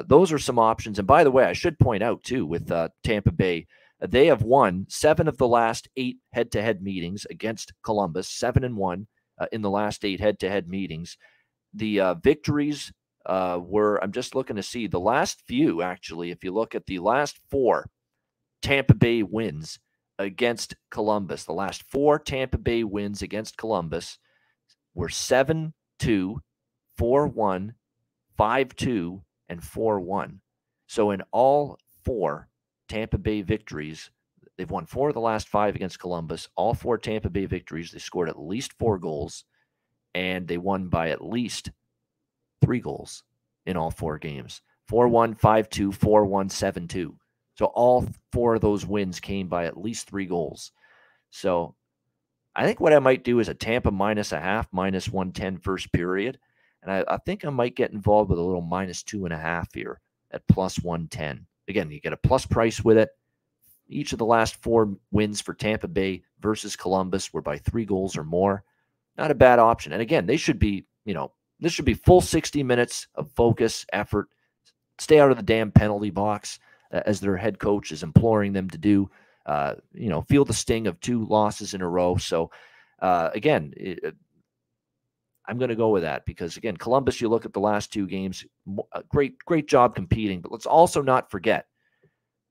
those are some options. And by the way, I should point out too, with Tampa Bay, they have won 7 of the last 8 head-to-head meetings against Columbus, 7-1 in the last 8 head-to-head meetings. The victories were, I'm just looking to see, the last few, actually, if you look at the last 4 Tampa Bay wins against Columbus, the last 4 Tampa Bay wins against Columbus were 7-2, 4-1, 5-2, and 4-1. So in all 4 Tampa Bay victories, they've won 4 of the last 5 against Columbus. All 4 Tampa Bay victories, they scored at least 4 goals, and they won by at least 3 goals in all 4 games. 4-1, 5-2, 4-1, 7-2. So all 4 of those wins came by at least 3 goals. So I think what I might do is a Tampa minus a half, minus 110 first period. And I think I might get involved with a little minus 2.5 here at plus 110. Again, you get a plus price with it. Each of the last 4 wins for Tampa Bay versus Columbus were by 3 goals or more. Not a bad option. And again, they should be, this should be full 60 minutes of focus, effort. Stay out of the damn penalty box, as their head coach is imploring them to do. Feel the sting of 2 losses in a row. So, again, I'm going to go with that because, again, Columbus, you look at the last 2 games, great job competing. But let's also not forget,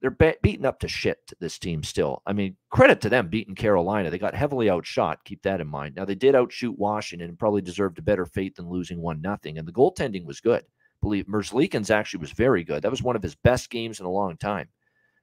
they're beaten up to shit, this team still. I mean, credit to them beating Carolina. They got heavily outshot. Keep that in mind. Now, they did outshoot Washington and probably deserved a better fate than losing 1-0. And the goaltending was good. Believe Merzlikins actually was very good. That was one of his best games in a long time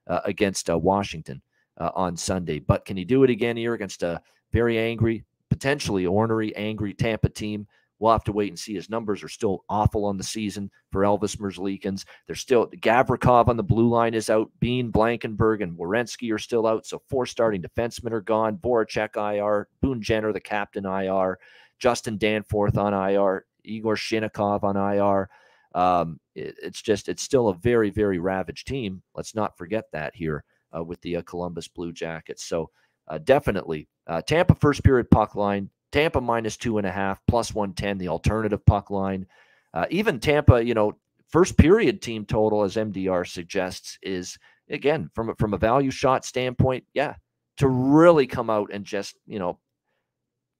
against Washington on Sunday. But can he do it again here against a very angry, potentially ornery, angry Tampa team? We'll have to wait and see. His numbers are still awful on the season for Elvis Merzlikins. There's still Gavrikov on the blue line is out. Bean, Blankenberg, and Werenski are still out. So 4 starting defensemen are gone. Voracek IR, Boone Jenner, the captain, IR, Justin Danforth on IR, Igor Shinnikov on IR. It's still a very, very ravaged team. Let's not forget that here with the Columbus Blue Jackets. So definitely Tampa first period puck line, Tampa minus 2.5, plus 110, the alternative puck line. Even Tampa, first period team total, as MDR suggests, is, again, from a value shot standpoint, to really come out and just,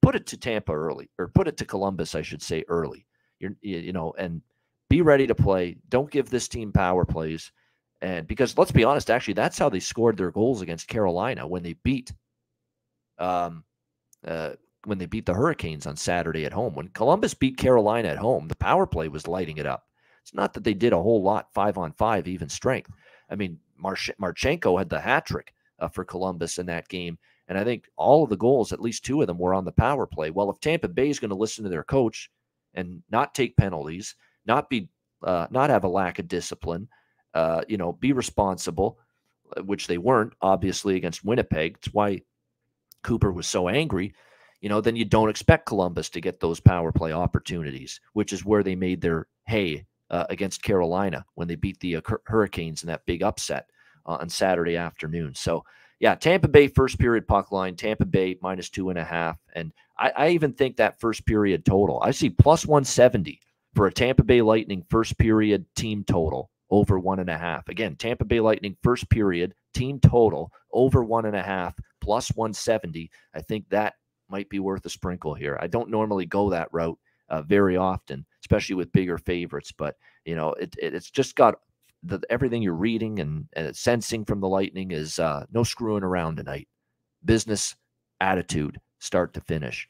put it to Tampa early, or put it to Columbus, I should say, early. And be ready to play. Don't give this team power plays. And because let's be honest, actually, that's how they scored their goals against Carolina when they beat when they beat the Hurricanes on Saturday at home. When Columbus beat Carolina at home, the power play was lighting it up. It's not that they did a whole lot 5-on-5 even strength. I mean, Marchenko had the hat trick for Columbus in that game. And I think all of the goals, at least 2 of them, were on the power play. Well, if Tampa Bay is going to listen to their coach and not take penalties, not have a lack of discipline, be responsible, which they weren't, obviously, against Winnipeg. It's why Cooper was so angry. Then you don't expect Columbus to get those power play opportunities, which is where they made their hay against Carolina when they beat the Hurricanes in that big upset on Saturday afternoon. So, yeah, Tampa Bay first period puck line, Tampa Bay -2.5. And I even think that first period total, I see +170 for a Tampa Bay Lightning first period team total over 1.5. Again, Tampa Bay Lightning first period team total over 1.5 +170. I think that might be worth a sprinkle here. I don't normally go that route very often, especially with bigger favorites, but it's just got everything you're reading and sensing from the Lightning is no screwing around tonight. Business attitude, start to finish.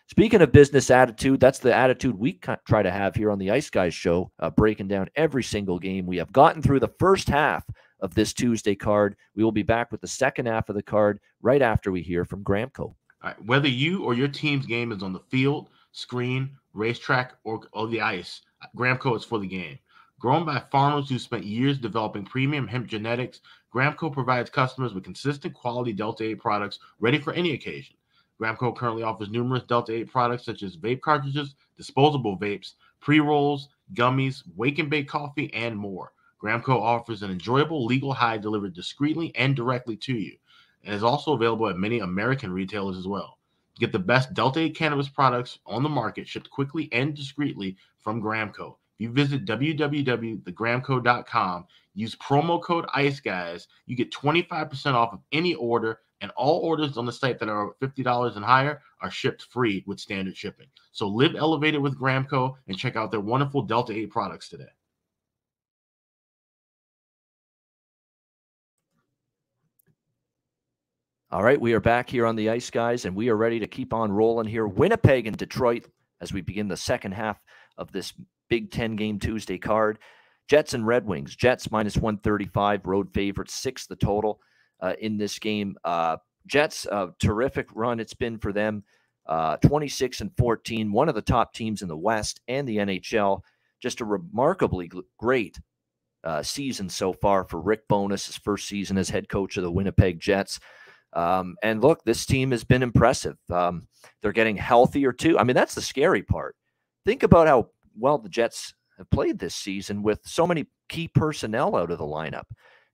Speaking of business attitude, that's the attitude we try to have here on the Ice Guys show, breaking down every single game. We have gotten through the first half of this Tuesday card. We will be back with the second half of the card right after we hear from Gramco. All right, whether you or your team's game is on the field, screen, racetrack, or the ice, Gramco is for the game. Grown by farmers who spent years developing premium hemp genetics, Gramco provides customers with consistent quality Delta 8 products ready for any occasion. Gramco currently offers numerous Delta 8 products such as vape cartridges, disposable vapes, pre-rolls, gummies, wake and bake coffee, and more. Gramco offers an enjoyable legal high delivered discreetly and directly to you, and is also available at many American retailers as well. Get the best Delta 8 cannabis products on the market shipped quickly and discreetly from Gramco. If you visit www.thegramco.com, use promo code ICEGUYS, you get 25% off of any order, and all orders on the site that are $50 and higher are shipped free with standard shipping. So live elevated with Gramco and check out their wonderful Delta 8 products today. All right, we are back here on the Ice Guys, and we are ready to keep on rolling here. Winnipeg and Detroit as we begin the second half of this Big 10-game Tuesday card. Jets and Red Wings. Jets -135, road favorites, 6 the total in this game. Jets, terrific run it's been for them, 26-14, one of the top teams in the West and the NHL. Just a remarkably great season so far for Rick Bowness, his first season as head coach of the Winnipeg Jets. And look, this team has been impressive. They're getting healthier too. I mean, that's the scary part. Think about how well the Jets have played this season with so many key personnel out of the lineup.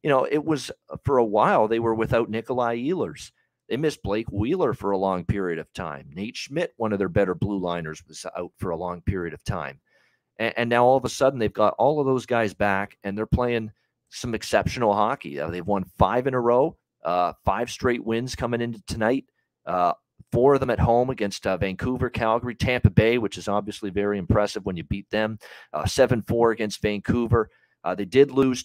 It was for a while they were without Nikolai Ehlers. They missed Blake Wheeler for a long period of time. Nate Schmidt, one of their better blue liners, was out for a long period of time. And now all of a sudden they've got all of those guys back and they're playing some exceptional hockey. They've won 5 in a row, 5 straight wins coming into tonight. 4 of them at home against Vancouver, Calgary, Tampa Bay, which is obviously very impressive when you beat them. 7-4 against Vancouver. They did lose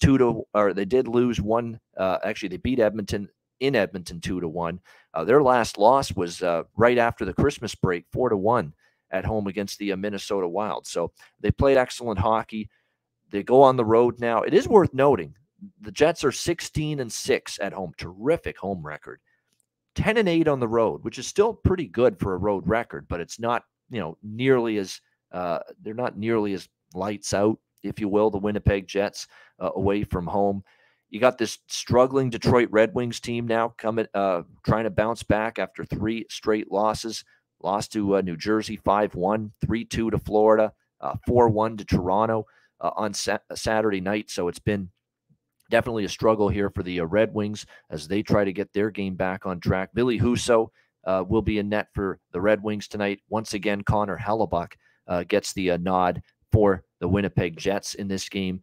one. Actually, they beat Edmonton in Edmonton 2-1. Their last loss was right after the Christmas break, 4-1 at home against the Minnesota Wild. So they played excellent hockey. They go on the road now. It is worth noting the Jets are 16-6 at home. Terrific home record. 10-8 on the road, which is still pretty good for a road record, but it's not, nearly as they're not nearly as lights out, if you will, the Winnipeg Jets away from home. You got this struggling Detroit Red Wings team now coming, trying to bounce back after 3 straight losses. Lost to New Jersey 5-1, 3-2 to Florida, 4-1 to Toronto on Saturday night. So it's been definitely a struggle here for the Red Wings as they try to get their game back on track. Billy Husso will be in net for the Red Wings tonight. Once again, Connor Hellebuck gets the nod for the Winnipeg Jets in this game.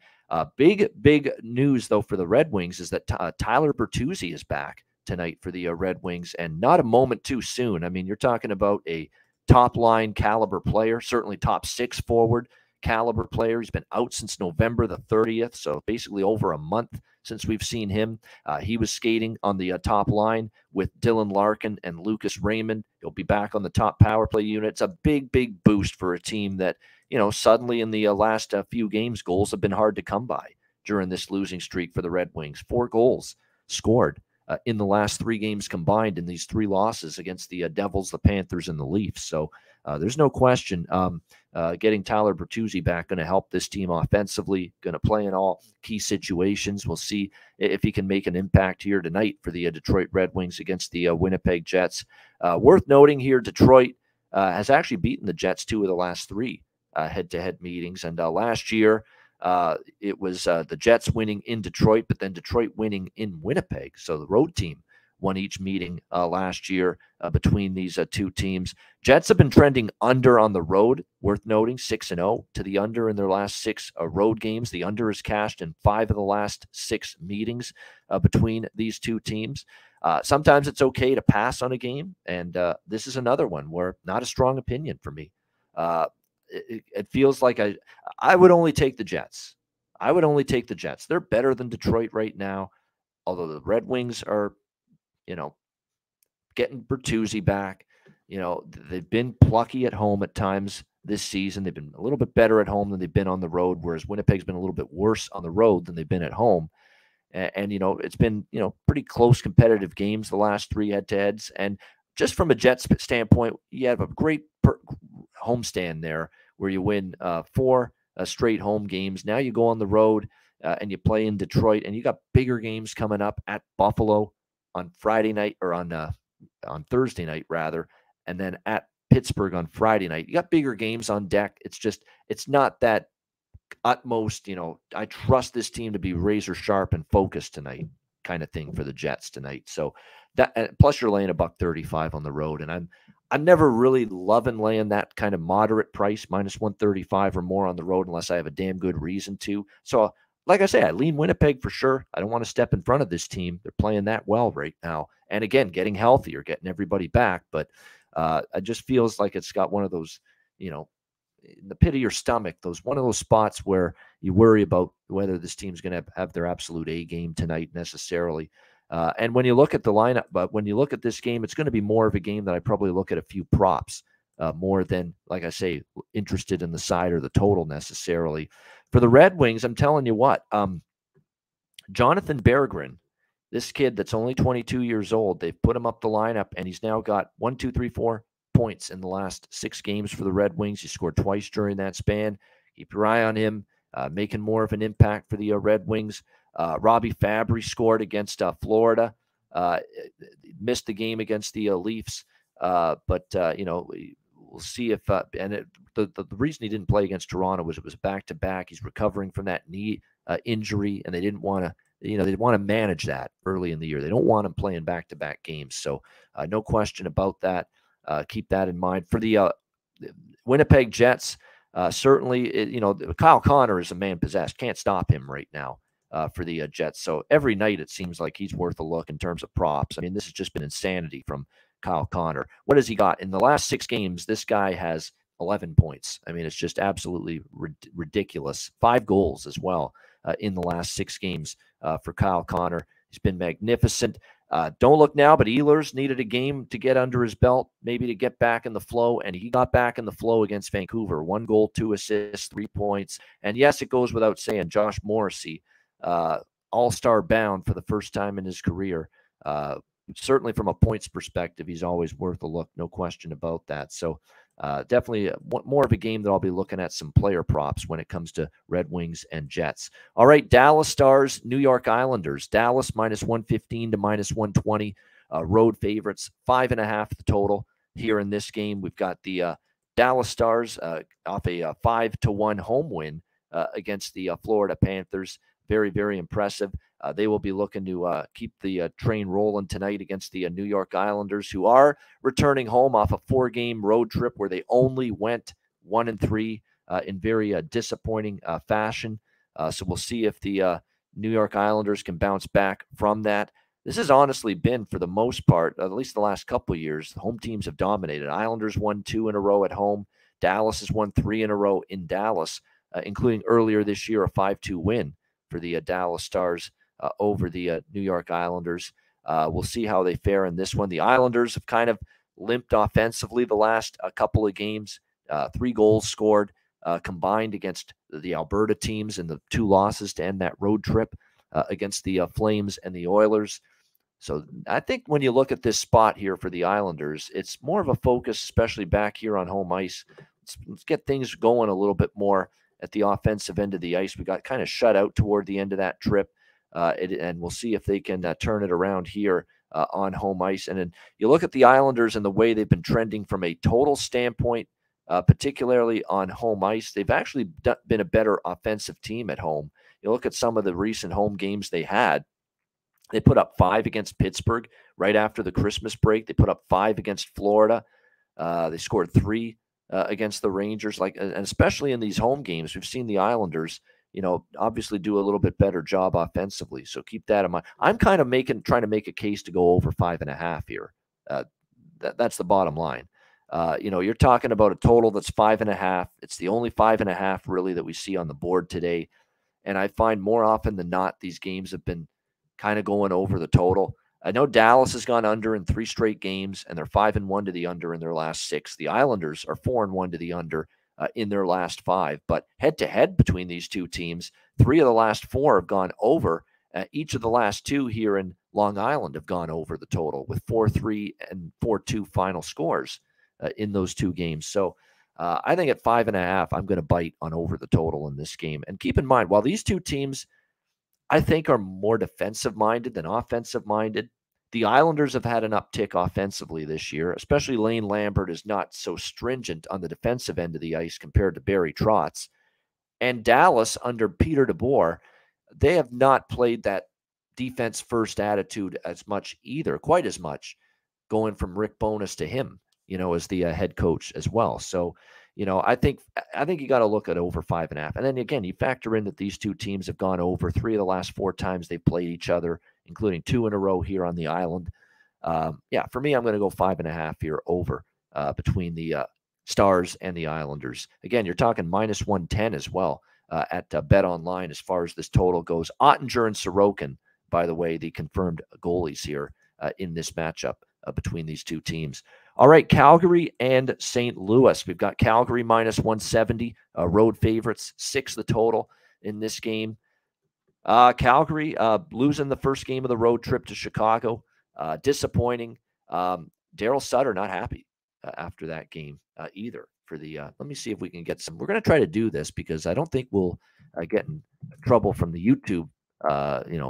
Big news, though, for the Red Wings is that Tyler Bertuzzi is back tonight for the Red Wings, and not a moment too soon. I mean, you're talking about a top-line caliber player, certainly top 6 forward, caliber player. He's been out since November the 30th, so basically over a month since we've seen him. He was skating on the top line with Dylan Larkin and Lucas Raymond. He'll be back on the top power play unit. It's a big, big boost for a team that, suddenly in the last few games, goals have been hard to come by during this losing streak for the Red Wings. 4 goals scored in the last 3 games combined in these 3 losses against the Devils, the Panthers, and the Leafs. So there's no question getting Tyler Bertuzzi back going to help this team offensively, going to play in all key situations. We'll see if he can make an impact here tonight for the Detroit Red Wings against the Winnipeg Jets. Worth noting here, Detroit has actually beaten the Jets 2 of the last 3 head-to-head meetings. And last year, it was the Jets winning in Detroit, but then Detroit winning in Winnipeg. So the road team won each meeting last year between these 2 teams. Jets have been trending under on the road, worth noting, 6-0 to the under in their last 6 road games. The under is cashed in 5 of the last 6 meetings between these 2 teams. Sometimes it's okay to pass on a game, and this is another one where not a strong opinion for me. It feels like I would only take the Jets. I would only take the Jets. They're better than Detroit right now, although the Red Wings are, getting Bertuzzi back. They've been plucky at home at times this season. They've been a little bit better at home than they've been on the road, whereas Winnipeg's been a little bit worse on the road than they've been at home. And it's been, pretty close competitive games the last 3 head-to-heads. And just from a Jets standpoint, you have a great homestand there where you win 4 straight home games. Now you go on the road and you play in Detroit, and you got bigger games coming up at Buffalo on Friday night, or on Thursday night rather, and then at Pittsburgh on Friday night. You got bigger games on deck. It's not that utmost, I trust this team to be razor sharp and focused tonight kind of thing for the Jets tonight. So that, plus you're laying $1.35 on the road, and I'm never really loving laying that kind of moderate price, -135 or more on the road, unless I have a damn good reason to. So like I say, I lean Winnipeg for sure. I don't want to step in front of this team. They're playing that well right now. And again, getting healthier, getting everybody back. But it just feels like it's got one of those, in the pit of your stomach, one of those spots where you worry about whether this team's going to have their absolute A game tonight necessarily. And when you look at the lineup, but when you look at this game, it's going to be more of a game that I probably look at a few props more than, like I say, interested in the side or the total necessarily. For the Red Wings, I'm telling you what, Jonathan Berggren, this kid that's only 22 years old, they've put him up the lineup, and he's now got 4 points in the last 6 games for the Red Wings. He scored twice during that span. Keep your eye on him, making more of an impact for the Red Wings. Robbie Fabry scored against Florida, missed the game against the Leafs, but we'll see if the reason he didn't play against Toronto was it was back-to-back. He's recovering from that knee injury, and they didn't want to, they want to manage that early in the year. They don't want him playing back-to-back games. So no question about that. Keep that in mind. For the Winnipeg Jets, certainly, Kyle Connor is a man possessed. Can't stop him right now for the Jets. So every night it seems like he's worth a look in terms of props. I mean, this has just been insanity from Kyle Connor. What has he got? In the last 6 games, this guy has 11 points. I mean, it's just absolutely ridiculous. 5 goals as well in the last 6 games for Kyle Connor. He's been magnificent. Don't look now, but Ehlers needed a game to get under his belt, maybe to get back in the flow, and he got back in the flow against Vancouver. 1 goal, 2 assists, 3 points. And yes, it goes without saying, Josh Morrissey, all-star bound for the first time in his career. Certainly from a points perspective, he's always worth a look, no question about that. So definitely more of a game that I'll be looking at some player props when it comes to Red Wings and Jets. All right, Dallas Stars, New York Islanders. Dallas -115 to -120. Road favorites, 5.5 the total here in this game. We've got the Dallas Stars off a 5-1 home win against the Florida Panthers. Very, very impressive. They will be looking to keep the train rolling tonight against the New York Islanders, who are returning home off a 4-game road trip where they only went 1-3 in very disappointing fashion. So we'll see if the New York Islanders can bounce back from that. This has honestly been, for the most part, at least the last couple of years, the home teams have dominated. Islanders won 2 in a row at home. Dallas has won 3 in a row in Dallas. including earlier this year, a 5-2 win for the Dallas Stars over the New York Islanders. We'll see how they fare in this one. The Islanders have kind of limped offensively the last couple of games. 3 goals scored combined against the Alberta teams in the 2 losses to end that road trip against the Flames and the Oilers. So I think when you look at this spot here for the Islanders, it's more of a focus, especially back here on home ice. Let's get things going a little bit more at the offensive end of the ice. We got kind of shut out toward the end of that trip, and we'll see if they can turn it around here on home ice. And then you look at the Islanders and the way they've been trending from a total standpoint, particularly on home ice. They've actually been a better offensive team at home. You look at some of the recent home games they had. They put up 5 against Pittsburgh right after the Christmas break. They put up 5 against Florida. They scored 3 against the Rangers. And especially in these home games, we've seen the Islanders, obviously do a little bit better job offensively. So keep that in mind. I'm kind of trying to make a case to go over 5.5 here. That's the bottom line. You're talking about a total that's 5.5. It's the only 5.5 really that we see on the board today. And I find more often than not, these games have been kind of going over the total. I know Dallas has gone under in 3 straight games, and they're 5-1 to the under in their last 6. The Islanders are 4-1 to the under in their last 5. But head-to-head between these two teams, 3 of the last 4 have gone over. Each of the last 2 here in Long Island have gone over the total with 4-3 and 4-2 final scores in those 2 games. So I think at 5.5, I'm going to bite on over the total in this game. And keep in mind, while these 2 teams I think are more defensive-minded than offensive-minded, the Islanders have had an uptick offensively this year, especially Lane Lambert is not so stringent on the defensive end of the ice compared to Barry Trotz. And Dallas, under Peter DeBoer, they have not played that defense-first attitude as much either, quite as much, going from Rick Bowness to him, as the head coach as well. So, I think you got to look at over 5.5. And then again, you factor in that these 2 teams have gone over 3 of the last 4 times they've played each other, including 2 in a row here on the island. For me, I'm going to go 5.5 here over between the Stars and the Islanders. Again, you're talking minus 110 as well at Bet Online as far as this total goes. Ottinger and Sorokin, by the way, the confirmed goalies here in this matchup between these 2 teams. All right, Calgary and St. Louis. We've got Calgary minus 170, road favorites, 6 the total in this game. Calgary losing the first game of the road trip to Chicago. Disappointing. Daryl Sutter not happy after that game either. For the let me see if we can get some. We're going to try to do this because I don't think we'll get in trouble from the YouTube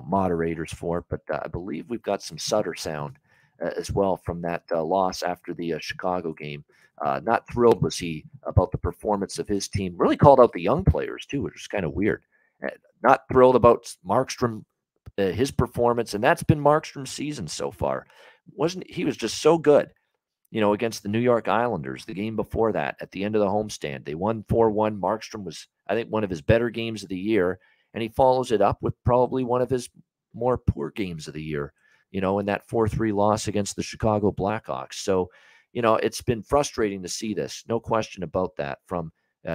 moderators for it, but I believe we've got some Sutter sound as well from that loss after the Chicago game. Not thrilled was he about the performance of his team. Really called out the young players too, which is kind of weird. Not thrilled about Markstrom, his performance, and that's been Markstrom's season so far. He was just so good, against the New York Islanders. The game before that, at the end of the homestand, they won 4-1. Markstrom was, I think, one of his better games of the year, and he follows it up with probably one of his more poor games of the year, in that 4-3 loss against the Chicago Blackhawks. So, it's been frustrating to see this. No question about that from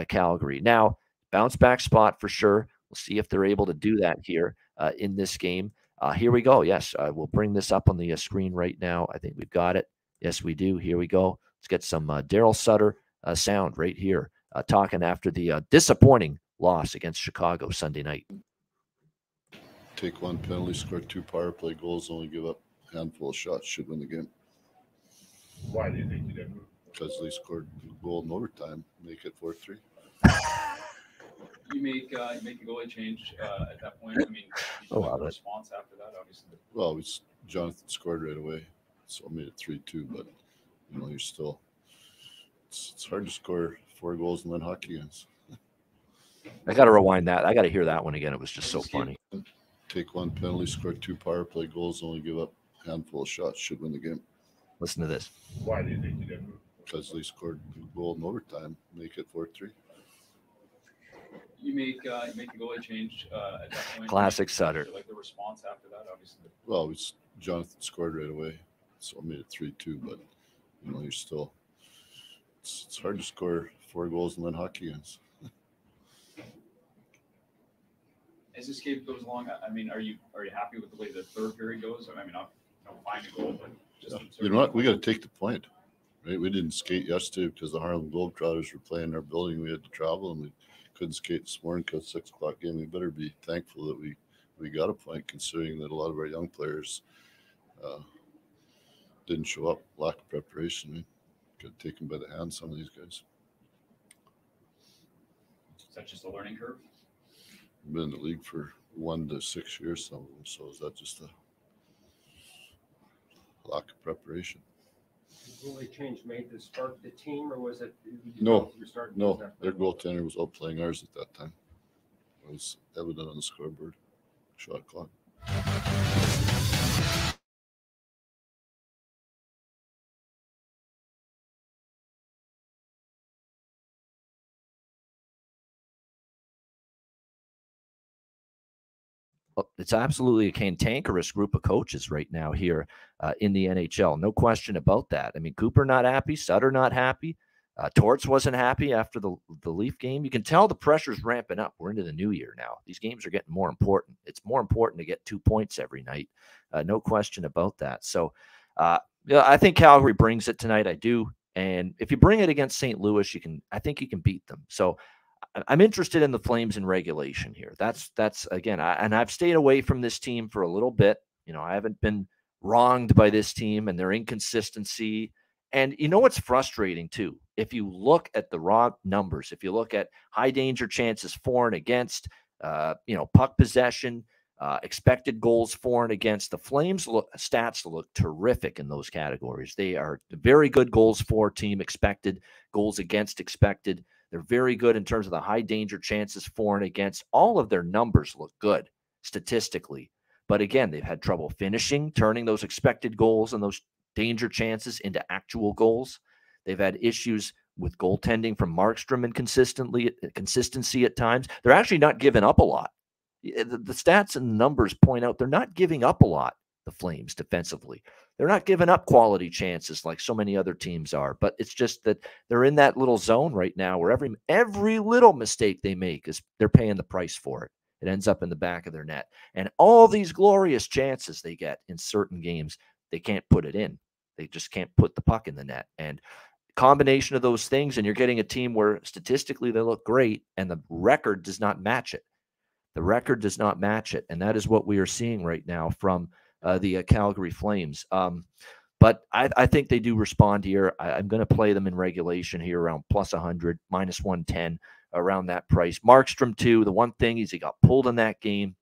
Calgary. Now, bounce back spot for sure. We'll see if they're able to do that here in this game. Here we go. Yes, we'll bring this up on the screen right now. I think we've got it. Yes, we do. Here we go. Let's get some Daryl Sutter sound right here, talking after the disappointing loss against Chicago Sunday night. Take 1 penalty, score 2 power play goals, only give up a handful of shots, should win the game. Why do you think you didn't? Because they scored a goal in overtime, make it 4-3. You make the goalie change at that point. I mean, Oh, wow, the response after that, obviously. Well, Jonathan scored right away, so I made it 3-2. But you're still it's hard to score 4 goals and win hockey games. I got to rewind that. I got to hear that one again. It was just so funny. Take 1 penalty, score 2 power play goals, only give up a handful of shots, should win the game. Listen to this. Why do you think you didn't? Because they scored a goal in overtime, make it 4-3. You make the goalie change at that point. Classic Sutter. Like the response after that, obviously. Well, Jonathan scored right away, so I made it 3-2. But you're still it's hard to score 4 goals and win hockey games. as this game goes along, I mean, are you happy with the way the third period goes? I mean, not find a goal, but just You know what? We got to take the point. Right? We didn't skate yesterday because the Harlem Globetrotters were playing our building. We had to travel, and we couldn't skate this morning because 6 o'clock game. We better be thankful that we got a point, considering that a lot of our young players didn't show up. Lack of preparation. We got taken by the hand, some of these guys. Is that just a learning curve? I've been in the league for 1 to 6 years, some of them. So is that just a lack of preparation? The goalie change made the spark the team, or was it? No, their goaltender was out playing ours at that time. It was evident on the scoreboard. Shot clock. It's absolutely a cantankerous group of coaches right now here in the NHL. No question about that. I mean, Cooper not happy, Sutter not happy. Torts wasn't happy after the Leaf game. You can tell the pressure's ramping up. We're into the new year now. These games are getting more important. It's more important to get 2 points every night. No question about that. So, I think Calgary brings it tonight. I do. And if you bring it against St. Louis, I think you can beat them. So I'm interested in the Flames in regulation here. That's again, I've stayed away from this team for a little bit. I haven't been wronged by this team and their inconsistency. And what's frustrating too? If you look at the raw numbers, if you look at high danger chances for and against, puck possession, expected goals for and against, the Flames stats look terrific in those categories. They are very good goals for team expected, goals against expected. They're very good in terms of the high danger chances for and against. All of their numbers look good statistically. But again, they've had trouble finishing, turning those expected goals and those danger chances into actual goals. They've had issues with goaltending from Markstrom and consistency at times. They're actually not giving up a lot. The stats and the numbers point out they're not giving up a lot, the Flames, defensively. They're not giving up quality chances like so many other teams are, but it's just that they're in that little zone right now where every little mistake they make is they're paying the price for it. It ends up in the back of their net. And all these glorious chances they get in certain games, they can't put it in. They just can't put the puck in the net. And combination of those things, and you're getting a team where statistically they look great and the record does not match it. The record does not match it. And that is what we are seeing right now from the Calgary Flames. But I think they do respond here. I'm going to play them in regulation here around plus 100, minus 110, around that price. Markstrom, too. The one thing is he got pulled in that game.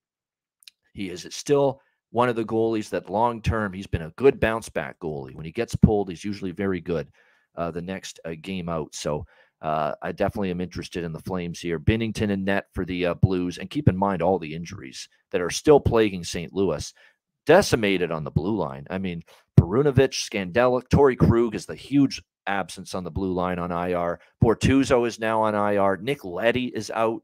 He is still one of the goalies that long-term, he's been a good bounce-back goalie. When he gets pulled, he's usually very good the next game out. So I definitely am interested in the Flames here. Binnington in net for the Blues. And keep in mind all the injuries that are still plaguing St. Louis. Decimated on the blue line. I mean, Perunovic, Scandelic, Torrey Krug is the huge absence on the blue line on IR. Bortuzzo is now on IR. Nick Leddy is out.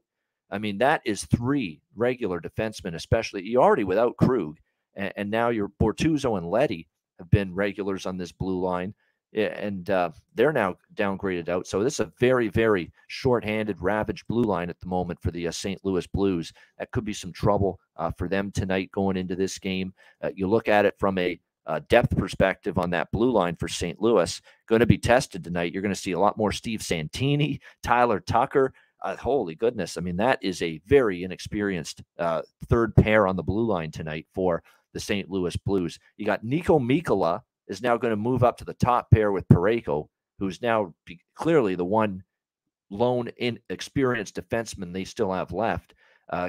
I mean, that is 3 regular defensemen, especially. You're already without Krug, and now your Bortuzzo and Leddy have been regulars on this blue line, and they're now downgraded out. So this is a very, very shorthanded, ravaged blue line at the moment for the St. Louis Blues. That could be some trouble for them tonight going into this game. You look at it from a depth perspective on that blue line for St. Louis, going to be tested tonight. You're going to see a lot more Steve Santini, Tyler Tucker. Holy goodness. I mean, that is a very inexperienced third pair on the blue line tonight for the St. Louis Blues. You got Nico Mikkola is now going to move up to the top pair with Parayko, who's now clearly the one lone inexperienced defenseman they still have left.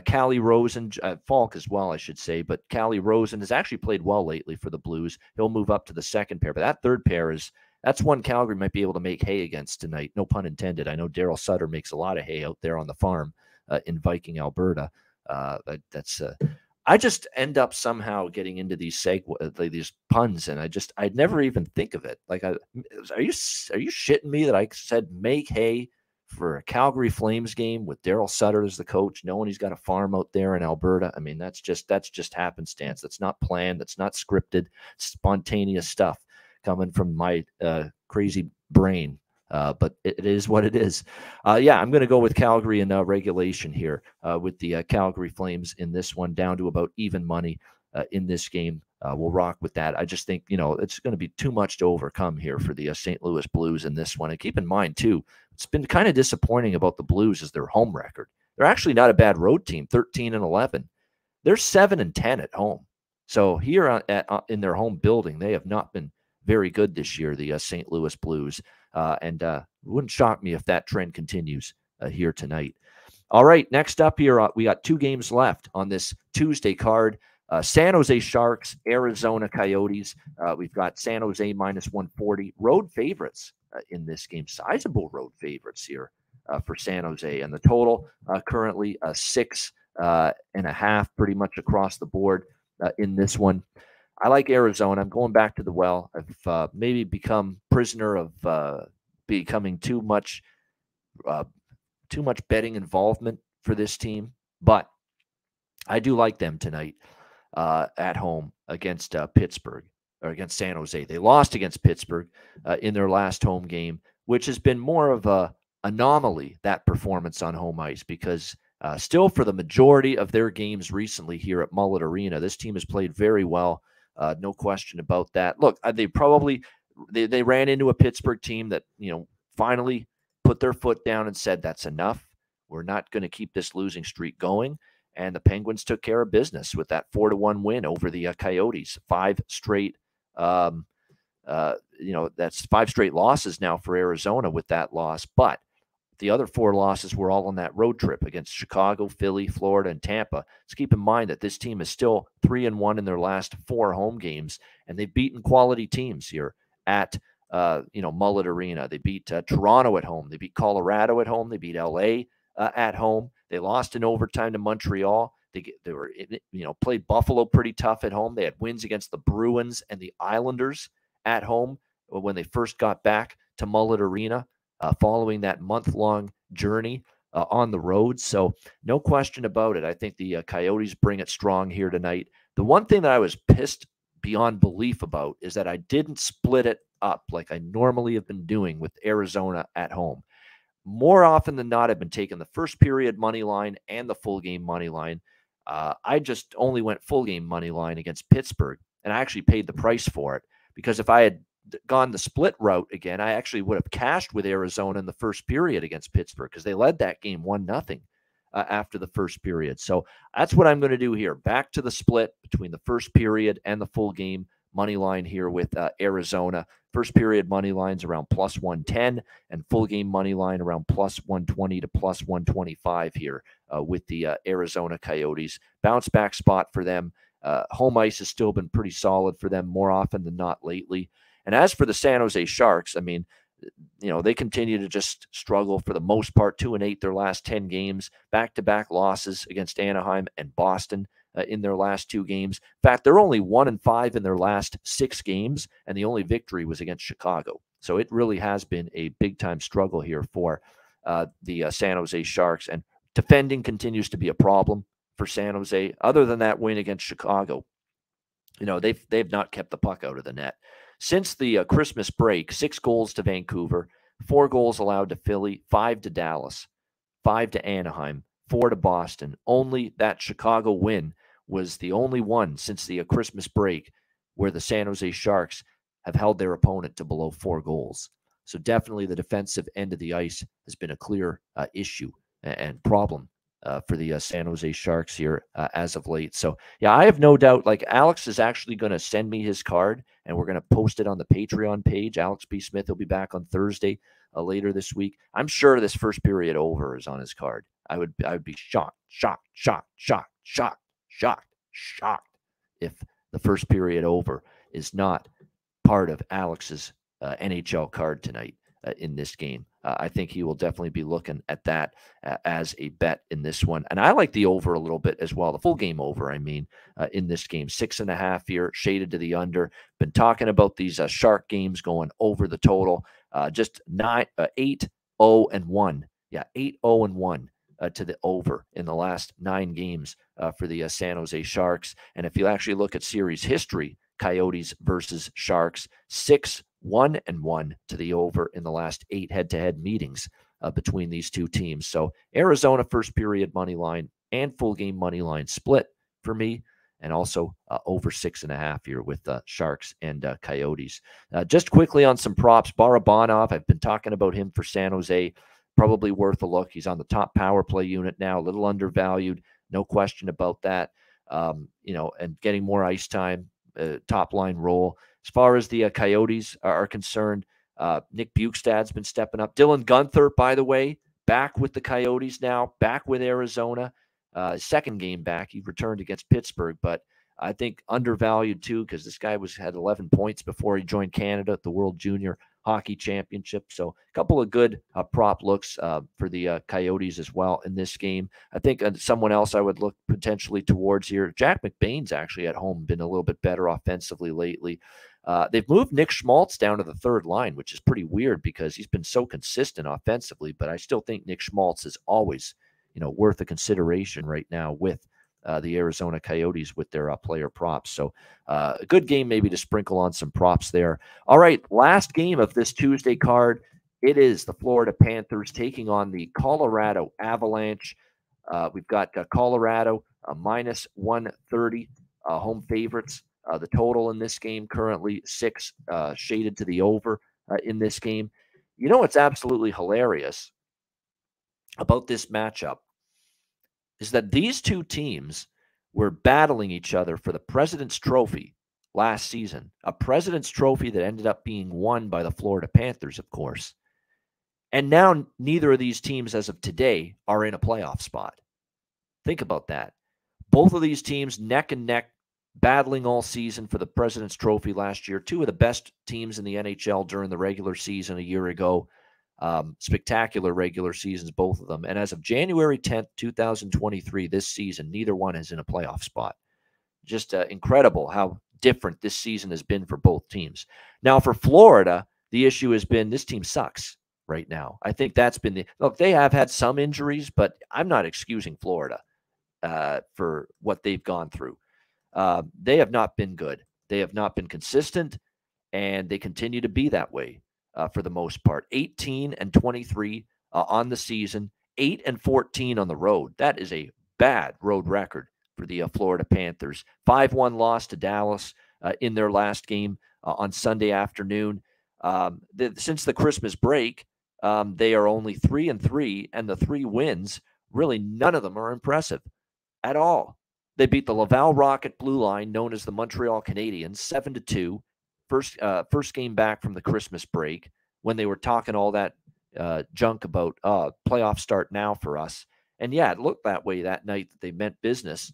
Calle Rosen, Falk as well, I should say, but Calle Rosen has actually played well lately for the Blues. He'll move up to the second pair, but that third pair that's one Calgary might be able to make hay against tonight. No pun intended. I know Daryl Sutter makes a lot of hay out there on the farm in Viking, Alberta. I just end up somehow getting into these these puns, and I'd never even think of it. Like, are you shitting me that I said make hay for a Calgary Flames game with Daryl Sutter as the coach, knowing he's got a farm out there in Alberta? I mean, that's just happenstance. That's not planned. That's not scripted. Spontaneous stuff coming from my crazy brain. But it is what it is. Yeah, I'm going to go with Calgary in regulation here with the Calgary Flames in this one, down to about even money in this game. We'll rock with that. I just think, it's going to be too much to overcome here for the St. Louis Blues in this one. And keep in mind, too, it's been kind of disappointing about the Blues is their home record. They're actually not a bad road team, 13-11. They're 7-10 at home. So here in their home building, they have not been very good this year, the St. Louis Blues. And it wouldn't shock me if that trend continues here tonight. All right, next up here, we got 2 games left on this Tuesday card. San Jose Sharks, Arizona Coyotes. We've got San Jose -140. Road favorites in this game. Sizable road favorites here for San Jose. And the total currently 6.5, pretty much across the board in this one. I like Arizona. I'm going back to the well. I've maybe become prisoner of becoming too much betting involvement for this team, but I do like them tonight at home against Pittsburgh, or against San Jose. They lost against Pittsburgh in their last home game, which has been more of a anomaly, that performance on home ice, because still for the majority of their games recently here at Mullet Arena, this team has played very well. No question about that. Look, they ran into a Pittsburgh team that, finally put their foot down and said, that's enough. We're not going to keep this losing streak going. And the Penguins took care of business with that 4-1 win over the Coyotes. 5 straight, that's 5 straight losses now for Arizona with that loss. But the other 4 losses were all on that road trip against Chicago, Philly, Florida, and Tampa. Let's keep in mind that this team is still 3-1 in their last 4 home games, and they've beaten quality teams here at Mullet Arena. They beat Toronto at home. They beat Colorado at home. They beat LA at home. They lost in overtime to Montreal. They were played Buffalo pretty tough at home. They had wins against the Bruins and the Islanders at home when they first got back to Mullet Arena following that month-long journey on the road. So no question about it. I think the Coyotes bring it strong here tonight. The one thing that I was pissed beyond belief about is that I didn't split it up like I normally have been doing with Arizona at home. More often than not, I've been taking the first period money line and the full game money line. I just only went full game money line against Pittsburgh, and I actually paid the price for it, because if I had gone the split route again, I actually would have cashed with Arizona in the first period against Pittsburgh, because they led that game 1-0 after the first period. So that's what I'm going to do here. Back to the split between the first period and the full game money line here with Arizona. First period money lines around +110, and full game money line around +120 to +125 here with the Arizona Coyotes. Bounce back spot for them. Home ice has still been pretty solid for them more often than not lately. And as for the San Jose Sharks, I mean, they continue to just struggle for the most part. 2-8 their last 10 games, back-to-back losses against Anaheim and Boston in their last 2 games. In fact, they're only 1-5 in their last 6 games, and the only victory was against Chicago. So it really has been a big-time struggle here for the San Jose Sharks, and defending continues to be a problem for San Jose. Other than that win against Chicago, they've not kept the puck out of the net. Since the Christmas break, 6 goals to Vancouver, 4 goals allowed to Philly, 5 to Dallas, 5 to Anaheim, 4 to Boston. Only that Chicago win was the only one since the Christmas break where the San Jose Sharks have held their opponent to below 4 goals. So definitely the defensive end of the ice has been a clear issue and problem for the San Jose Sharks here as of late. So, yeah, I have no doubt, like, Alex is actually going to send me his card, and we're going to post it on the Patreon page. Alex B. Smith will be back on Thursday later this week. I'm sure this first period over is on his card. I would be shocked if the first period over is not part of Alex's NHL card tonight in this game. I think he will definitely be looking at that as a bet in this one. And I like the over a little bit as well. The full game over, I mean, in this game. 6.5 here, shaded to the under. Been talking about these Shark games going over the total. Just 8-0-1. Yeah, 8-0-1 to the over in the last 9 games for the San Jose Sharks. And if you actually look at series history, Coyotes versus Sharks, 6 1-1 to the over in the last 8 head-to-head meetings between these two teams. So Arizona first period money line and full game money line split for me, and also over 6.5 here with Sharks and Coyotes. Just quickly on some props, Barabanov, I've been talking about him for San Jose, probably worth a look. He's on the top power play unit now, a little undervalued, no question about that. And getting more ice time, top line role. As far as the Coyotes are concerned, Nick Bukestad's been stepping up. Dylan Guenther, by the way, back with the Coyotes now, back with Arizona. Second game back. He returned against Pittsburgh, but I think undervalued too, because this guy had 11 points before he joined Canada at the World Junior Hockey Championship. So a couple of good prop looks for the Coyotes as well in this game. I think someone else I would look potentially towards here, Jack McBain's actually at home been a little bit better offensively lately. They've moved Nick Schmaltz down to the third line, which is pretty weird because he's been so consistent offensively, but I still think Nick Schmaltz is always worth a consideration right now with the Arizona Coyotes with their player props. So a good game maybe to sprinkle on some props there. All right, last game of this Tuesday card. It is the Florida Panthers taking on the Colorado Avalanche. We've got Colorado minus 130 home favorites. The total in this game currently 6, shaded to the over in this game. What's absolutely hilarious about this matchup is that these two teams were battling each other for the President's Trophy last season, a President's Trophy that ended up being won by the Florida Panthers, of course. And now neither of these teams as of today are in a playoff spot. Think about that. Both of these teams neck and neck, battling all season for the President's Trophy last year. Two of the best teams in the NHL during the regular season a year ago. Spectacular regular seasons, both of them. And as of January 10th, 2023, this season, neither one is in a playoff spot. Just incredible how different this season has been for both teams. Now, for Florida, the issue has been this team sucks right now. I think that's been look, they have had some injuries, but I'm not excusing Florida for what they've gone through. They have not been good. They have not been consistent, and they continue to be that way. For the most part, 18-23 on the season, 8-14 on the road. That is a bad road record for the Florida Panthers. 5-1 loss to Dallas in their last game on Sunday afternoon. Since the Christmas break, they are only 3-3, and the 3 wins, really none of them are impressive at all. They beat the Laval Rocket Blue Line, known as the Montreal Canadiens, 7-2. First game back from the Christmas break when they were talking all that junk about playoff start now for us. And yeah, it looked that way that night that they meant business.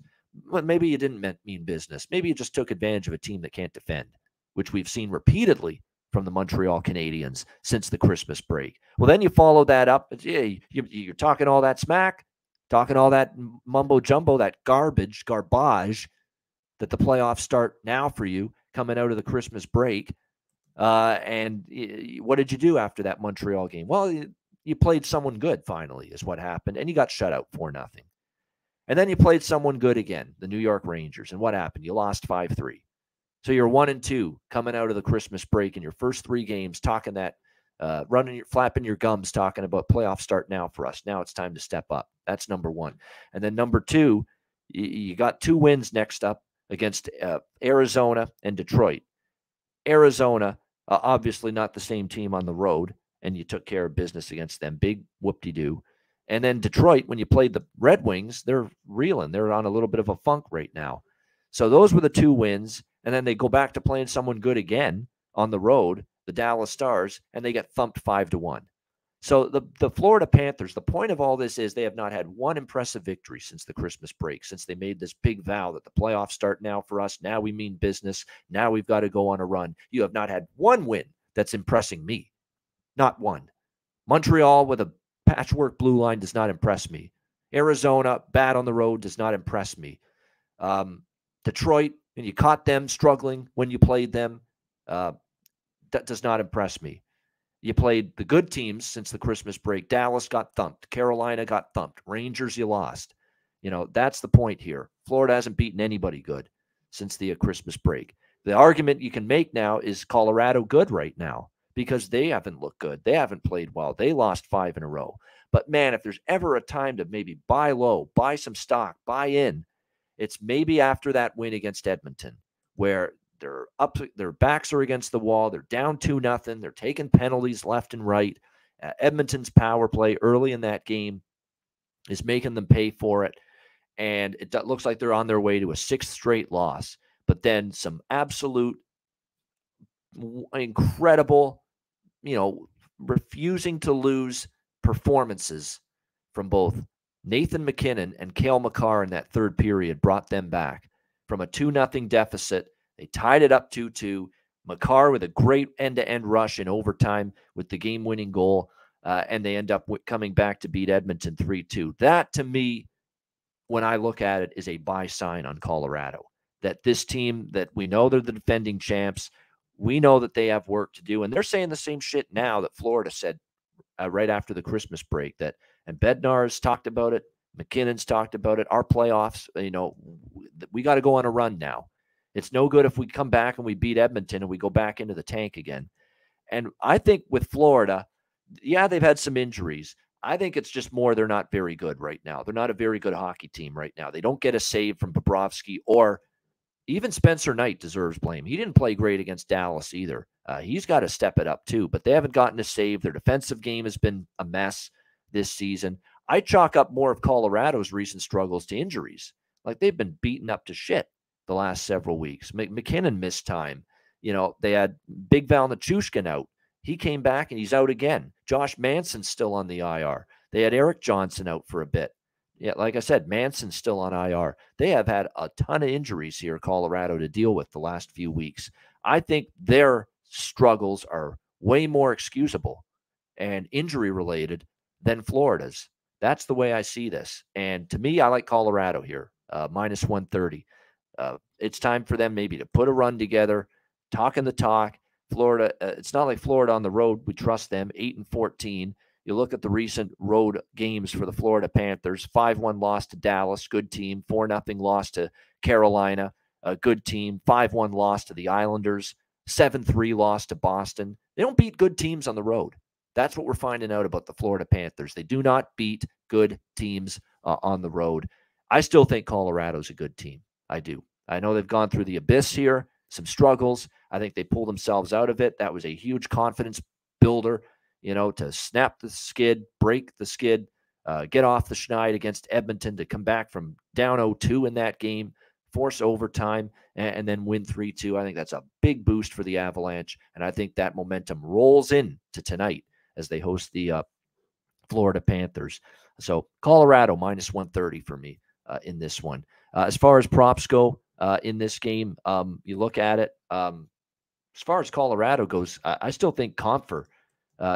But maybe you didn't mean business. Maybe you just took advantage of a team that can't defend, which we've seen repeatedly from the Montreal Canadiens since the Christmas break. Well, then you follow that up. Yeah, you're talking all that smack, talking all that mumbo jumbo, that garbage that the playoffs start now for you, coming out of the Christmas break. And what did you do after that Montreal game? Well, you played someone good finally is what happened, and you got shut out 4-0. And then you played someone good again, the New York Rangers, and what happened? You lost 5-3. So you're 1-2 coming out of the Christmas break in your first 3 games, talking that, flapping your gums, talking about playoff start now for us. Now it's time to step up. That's number 1. And then number 2, you got 2 wins next up against Arizona and Detroit. Arizona, obviously not the same team on the road, and you took care of business against them. Big whoop-de-doo. And then Detroit, when you played the Red Wings, they're reeling. They're on a little bit of a funk right now. So those were the 2 wins, and then they go back to playing someone good again on the road, the Dallas Stars, and they get thumped 5-1. So the Florida Panthers, the point of all this is they have not had one impressive victory since the Christmas break, since they made this big vow that the playoffs start now for us. Now we mean business. Now we've got to go on a run. You have not had one win that's impressing me. Not one. Montreal with a patchwork blue line does not impress me. Arizona, bad on the road, does not impress me. Detroit, and you caught them struggling when you played them. That does not impress me. You played the good teams since the Christmas break. Dallas got thumped. Carolina got thumped. Rangers, you lost. That's the point here. Florida hasn't beaten anybody good since the Christmas break. The argument you can make now is Colorado good right now because they haven't looked good. They haven't played well. They lost 5 in a row. But man, if there's ever a time to maybe buy low, buy some stock, buy in, it's maybe after that win against Edmonton, where they're up, their backs are against the wall. They're down 2-0. They're taking penalties left and right. Edmonton's power play early in that game is making them pay for it. And it looks like they're on their way to a 6th straight loss. But then some absolute incredible, refusing to lose performances from both Nathan MacKinnon and Cale Makar in that third period brought them back from a 2-0 deficit. They tied it up 2-2. Makar with a great end-to-end rush in overtime with the game-winning goal, and they end up coming back to beat Edmonton 3-2. That, to me, when I look at it, is a buy sign on Colorado. That this team, that we know they're the defending champs, we know that they have work to do. And they're saying the same shit now that Florida said right after the Christmas break. And Bednar's talked about it. McKinnon's talked about it. Our playoffs, we got to go on a run now. It's no good if we come back and we beat Edmonton and we go back into the tank again. And I think with Florida, yeah, they've had some injuries. I think it's just more they're not very good right now. They're not a very good hockey team right now. They don't get a save from Bobrovsky, or even Spencer Knight deserves blame. He didn't play great against Dallas either. He's got to step it up too, but they haven't gotten a save. Their defensive game has been a mess this season. I chalk up more of Colorado's recent struggles to injuries. Like, they've been beaten up to shit the last several weeks. McKinnon missed time. They had Big Val Nichushkin out. He came back and he's out again. Josh Manson's still on the IR. They had Eric Johnson out for a bit. Yeah, like I said, Manson's still on IR. They have had a ton of injuries here, Colorado, to deal with the last few weeks. I think their struggles are way more excusable and injury-related than Florida's. That's the way I see this. And to me, I like Colorado here, minus 130. It's time for them maybe to put a run together, talking the talk. Florida, it's not like Florida on the road. We trust them, 8-14. You look at the recent road games for the Florida Panthers, 5-1 loss to Dallas, good team, 4-0 loss to Carolina, a good team, 5-1 loss to the Islanders, 7-3 loss to Boston. They don't beat good teams on the road. That's what we're finding out about the Florida Panthers. They do not beat good teams on the road. I still think Colorado's a good team. I do. I know they've gone through the abyss here, some struggles. I think they pulled themselves out of it. That was a huge confidence builder, to snap the skid, break the skid, get off the schneid against Edmonton, to come back from down 0-2 in that game, force overtime, and then win 3-2. I think that's a big boost for the Avalanche, and I think that momentum rolls into tonight as they host the Florida Panthers. So Colorado minus 130 for me in this one. As far as props go in this game, you look at it. As far as Colorado goes, I still think Compher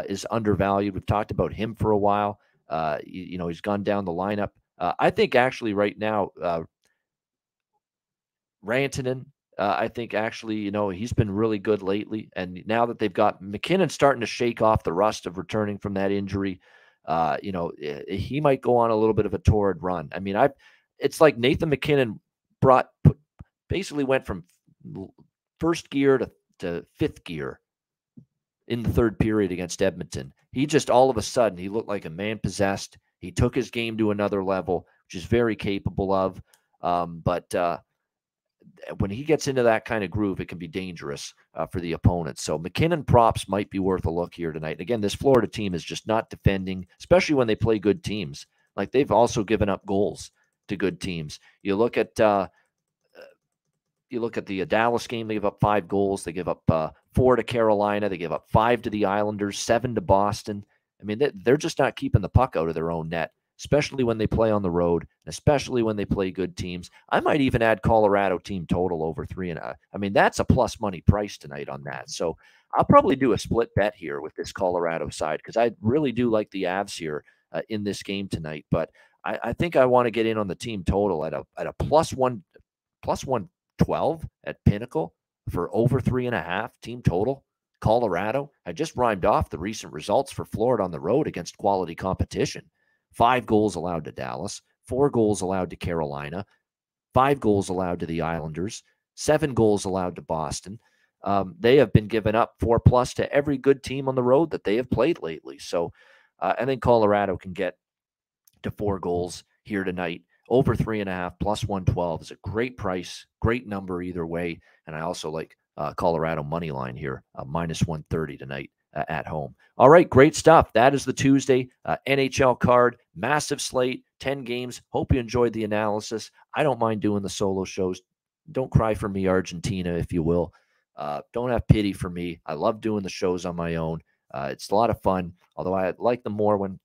is undervalued. We've talked about him for a while. He's gone down the lineup. I think actually right now, Rantanen, I think actually, he's been really good lately. And now that they've got McKinnon starting to shake off the rust of returning from that injury, he might go on a little bit of a torrid run. I mean, it's like Nathan MacKinnon basically went from first gear to fifth gear in the third period against Edmonton. He just, all of a sudden, he looked like a man possessed. He took his game to another level, which is very capable of. But when he gets into that kind of groove, it can be dangerous for the opponent. So McKinnon props might be worth a look here tonight. Again, this Florida team is just not defending, especially when they play good teams. Like, they've also given up goals to good teams. You look at the Dallas game, they give up 5 goals. They give up 4 to Carolina. They give up 5 to the Islanders, 7 to Boston. I mean, they're just not keeping the puck out of their own net, especially when they play on the road, especially when they play good teams. I might even add Colorado team total over 3.5. I mean, that's a plus money price tonight on that. So I'll probably do a split bet here with this Colorado side, because I really do like the Avs here in this game tonight. But I think I want to get in on the team total at a plus 112 at Pinnacle for over 3.5 team total. Colorado. I just rhymed off the recent results for Florida on the road against quality competition. 5 goals allowed to Dallas, 4 goals allowed to Carolina, 5 goals allowed to the Islanders, 7 goals allowed to Boston. They have been giving up 4+ to every good team on the road that they have played lately. So I think Colorado can get to 4 goals here tonight. Over 3.5 plus 112 is a great price, great number either way. And I also like Colorado money line here, minus 130 tonight at home. All right, great stuff. That is the Tuesday NHL card. Massive slate, 10 games. Hope you enjoyed the analysis. I don't mind doing the solo shows. Don't cry for me, Argentina, if you will. Don't have pity for me. I love doing the shows on my own. It's a lot of fun, although I like them more when,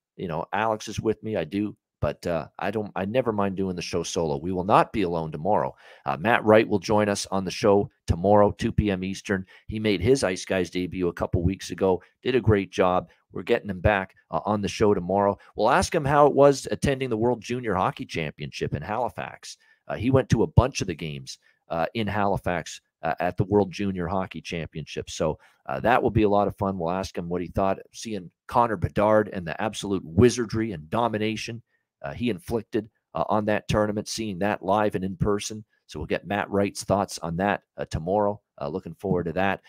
Alex is with me. I do. But I never mind doing the show solo. We will not be alone tomorrow. Matt Wright will join us on the show tomorrow, 2 p.m. Eastern. He made his Ice Guys debut a couple weeks ago. Did a great job. We're getting him back on the show tomorrow. We'll ask him how it was attending the World Junior Hockey Championship in Halifax. He went to a bunch of the games in Halifax at the World Junior Hockey Championship. So that will be a lot of fun. We'll ask him what he thought, seeing Connor Bedard and the absolute wizardry and domination he inflicted on that tournament, seeing that live and in person. So we'll get Matt Wright's thoughts on that tomorrow. Looking forward to that.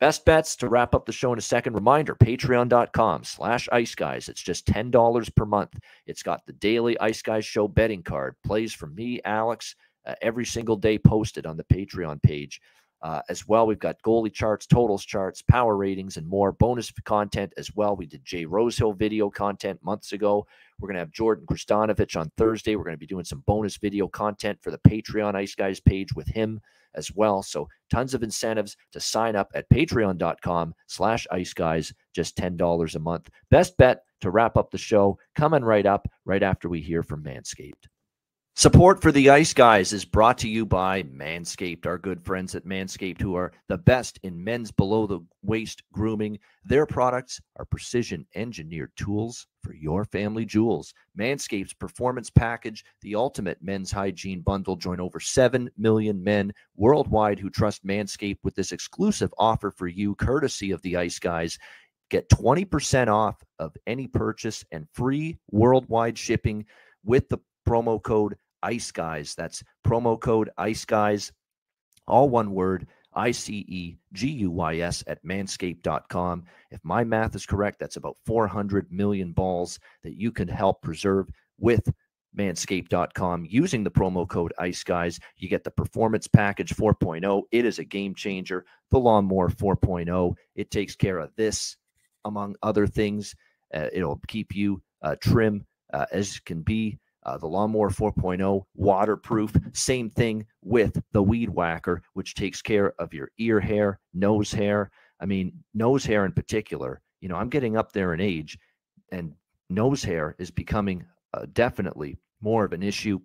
Best bets to wrap up the show in a second. Reminder, patreon.com/Ice Guys. It's just $10 per month. It's got the daily Ice Guys show betting card. Plays from me, Alex, every single day posted on the Patreon page. As well, we've got goalie charts, totals charts, power ratings, and more bonus content as well. We did Jay Rosehill video content months ago. We're going to have Jordan Kristanovich on Thursday. We're going to be doing some bonus video content for the Patreon Ice Guys page with him as well. So tons of incentives to sign up at patreon.com/Ice Guys, just $10 a month. Best bet to wrap up the show coming right up, right after we hear from Manscaped. Support for the Ice Guys is brought to you by Manscaped, our good friends at Manscaped, who are the best in men's below-the-waist grooming. Their products are precision-engineered tools for your family jewels. Manscaped's Performance Package, the ultimate men's hygiene bundle. Join over 7 million men worldwide who trust Manscaped with this exclusive offer for you, courtesy of the Ice Guys. Get 20% off of any purchase and free worldwide shipping with the promo code Ice Guys. That's promo code Ice Guys, all one word, ICEGUYS at manscaped.com. If my math is correct, that's about 400 million balls that you can help preserve with manscaped.com using the promo code Ice Guys. You get the Performance Package 4.0. It is a game changer. The Lawnmower 4.0. It takes care of this, among other things. It'll keep you trim as can be. The Lawnmower 4.0, waterproof. Same thing with the Weed Whacker, which takes care of your ear hair, nose hair. I mean, nose hair in particular. I'm getting up there in age, and nose hair is becoming definitely more of an issue.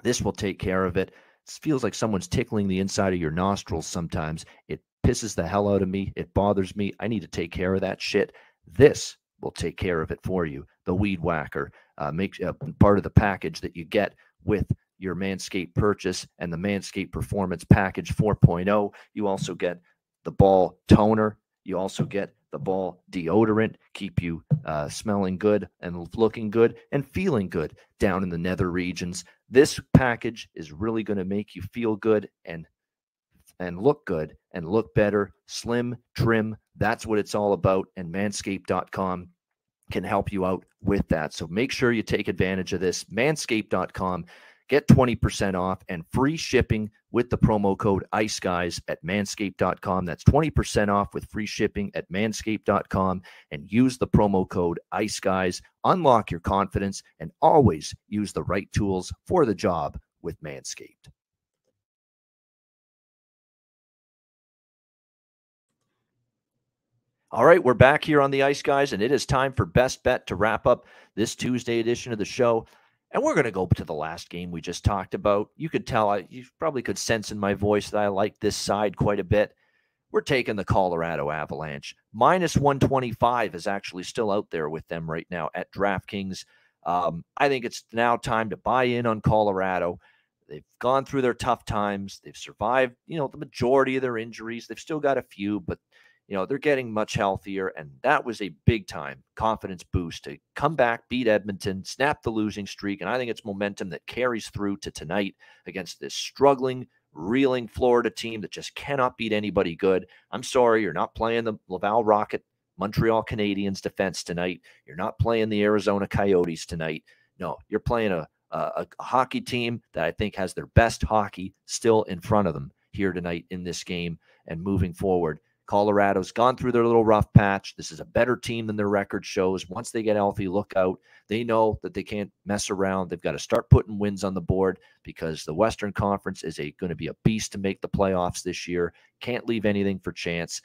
This will take care of it. It feels like someone's tickling the inside of your nostrils sometimes. It pisses the hell out of me. It bothers me. I need to take care of that shit. This will take care of it for you. The Weed Whacker. Make part of the package that you get with your Manscaped purchase and the Manscaped Performance Package 4.0. You also get the ball toner. You also get the ball deodorant, keep you smelling good and looking good and feeling good down in the nether regions. This package is really going to make you feel good and look good and look better, slim, trim. That's what it's all about. And manscaped.com can help you out with that. So make sure you take advantage of this. Manscaped.com. Get 20% off and free shipping with the promo code Ice Guys at manscaped.com. That's 20% off with free shipping at manscaped.com, and use the promo code Ice Guys. Unlock your confidence and always use the right tools for the job with Manscaped. All right, we're back here on the Ice Guys, and it is time for Best Bet to wrap up this Tuesday edition of the show. And we're going to go to the last game we just talked about. You could tell, you probably could sense in my voice that I like this side quite a bit. We're taking the Colorado Avalanche. Minus 125 is actually still out there with them right now at DraftKings. I think it's now time to buy in on Colorado. They've gone through their tough times. They've survived, the majority of their injuries. They've still got a few, but they're getting much healthier, and that was a big-time confidence boost to come back, beat Edmonton, snap the losing streak, and I think it's momentum that carries through to tonight against this struggling reeling Florida team that just cannot beat anybody good. I'm sorry, you're not playing the Laval Rocket, Montreal Canadiens defense tonight. You're not playing the Arizona Coyotes tonight. No, you're playing a hockey team that I think has their best hockey still in front of them here tonight in this game and moving forward. Colorado's gone through their little rough patch. This is a better team than their record shows. Once they get healthy, look out. They know that they can't mess around. They've got to start putting wins on the board because the Western Conference is going to be a beast to make the playoffs this year. Can't leave anything for chance.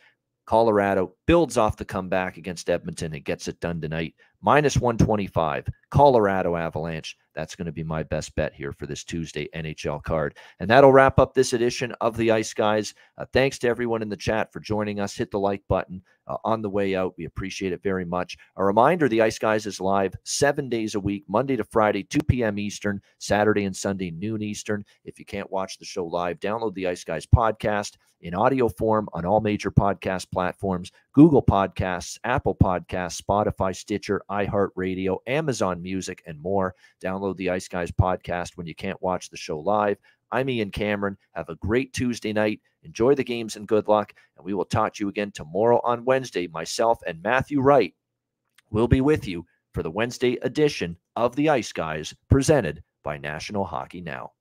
Colorado builds off the comeback against Edmonton and gets it done tonight. -125. Colorado Avalanche. That's going to be my best bet here for this Tuesday NHL card. And that'll wrap up this edition of the Ice Guys. Thanks to everyone in the chat for joining us. Hit the like button on the way out. We appreciate it very much. A reminder, the Ice Guys is live 7 days a week, Monday to Friday, 2 p.m. Eastern, Saturday and Sunday, noon Eastern. If you can't watch the show live, download the Ice Guys podcast in audio form on all major podcast platforms, Google Podcasts, Apple Podcasts, Spotify, Stitcher, iHeartRadio, Amazon Music, and more. Download the Ice Guys podcast when you can't watch the show live. I'm Ian Cameron. Have a great Tuesday night. Enjoy the games and good luck. And we will talk to you again tomorrow on Wednesday. Myself and Matthew Wright will be with you for the Wednesday edition of the Ice Guys presented by National Hockey Now.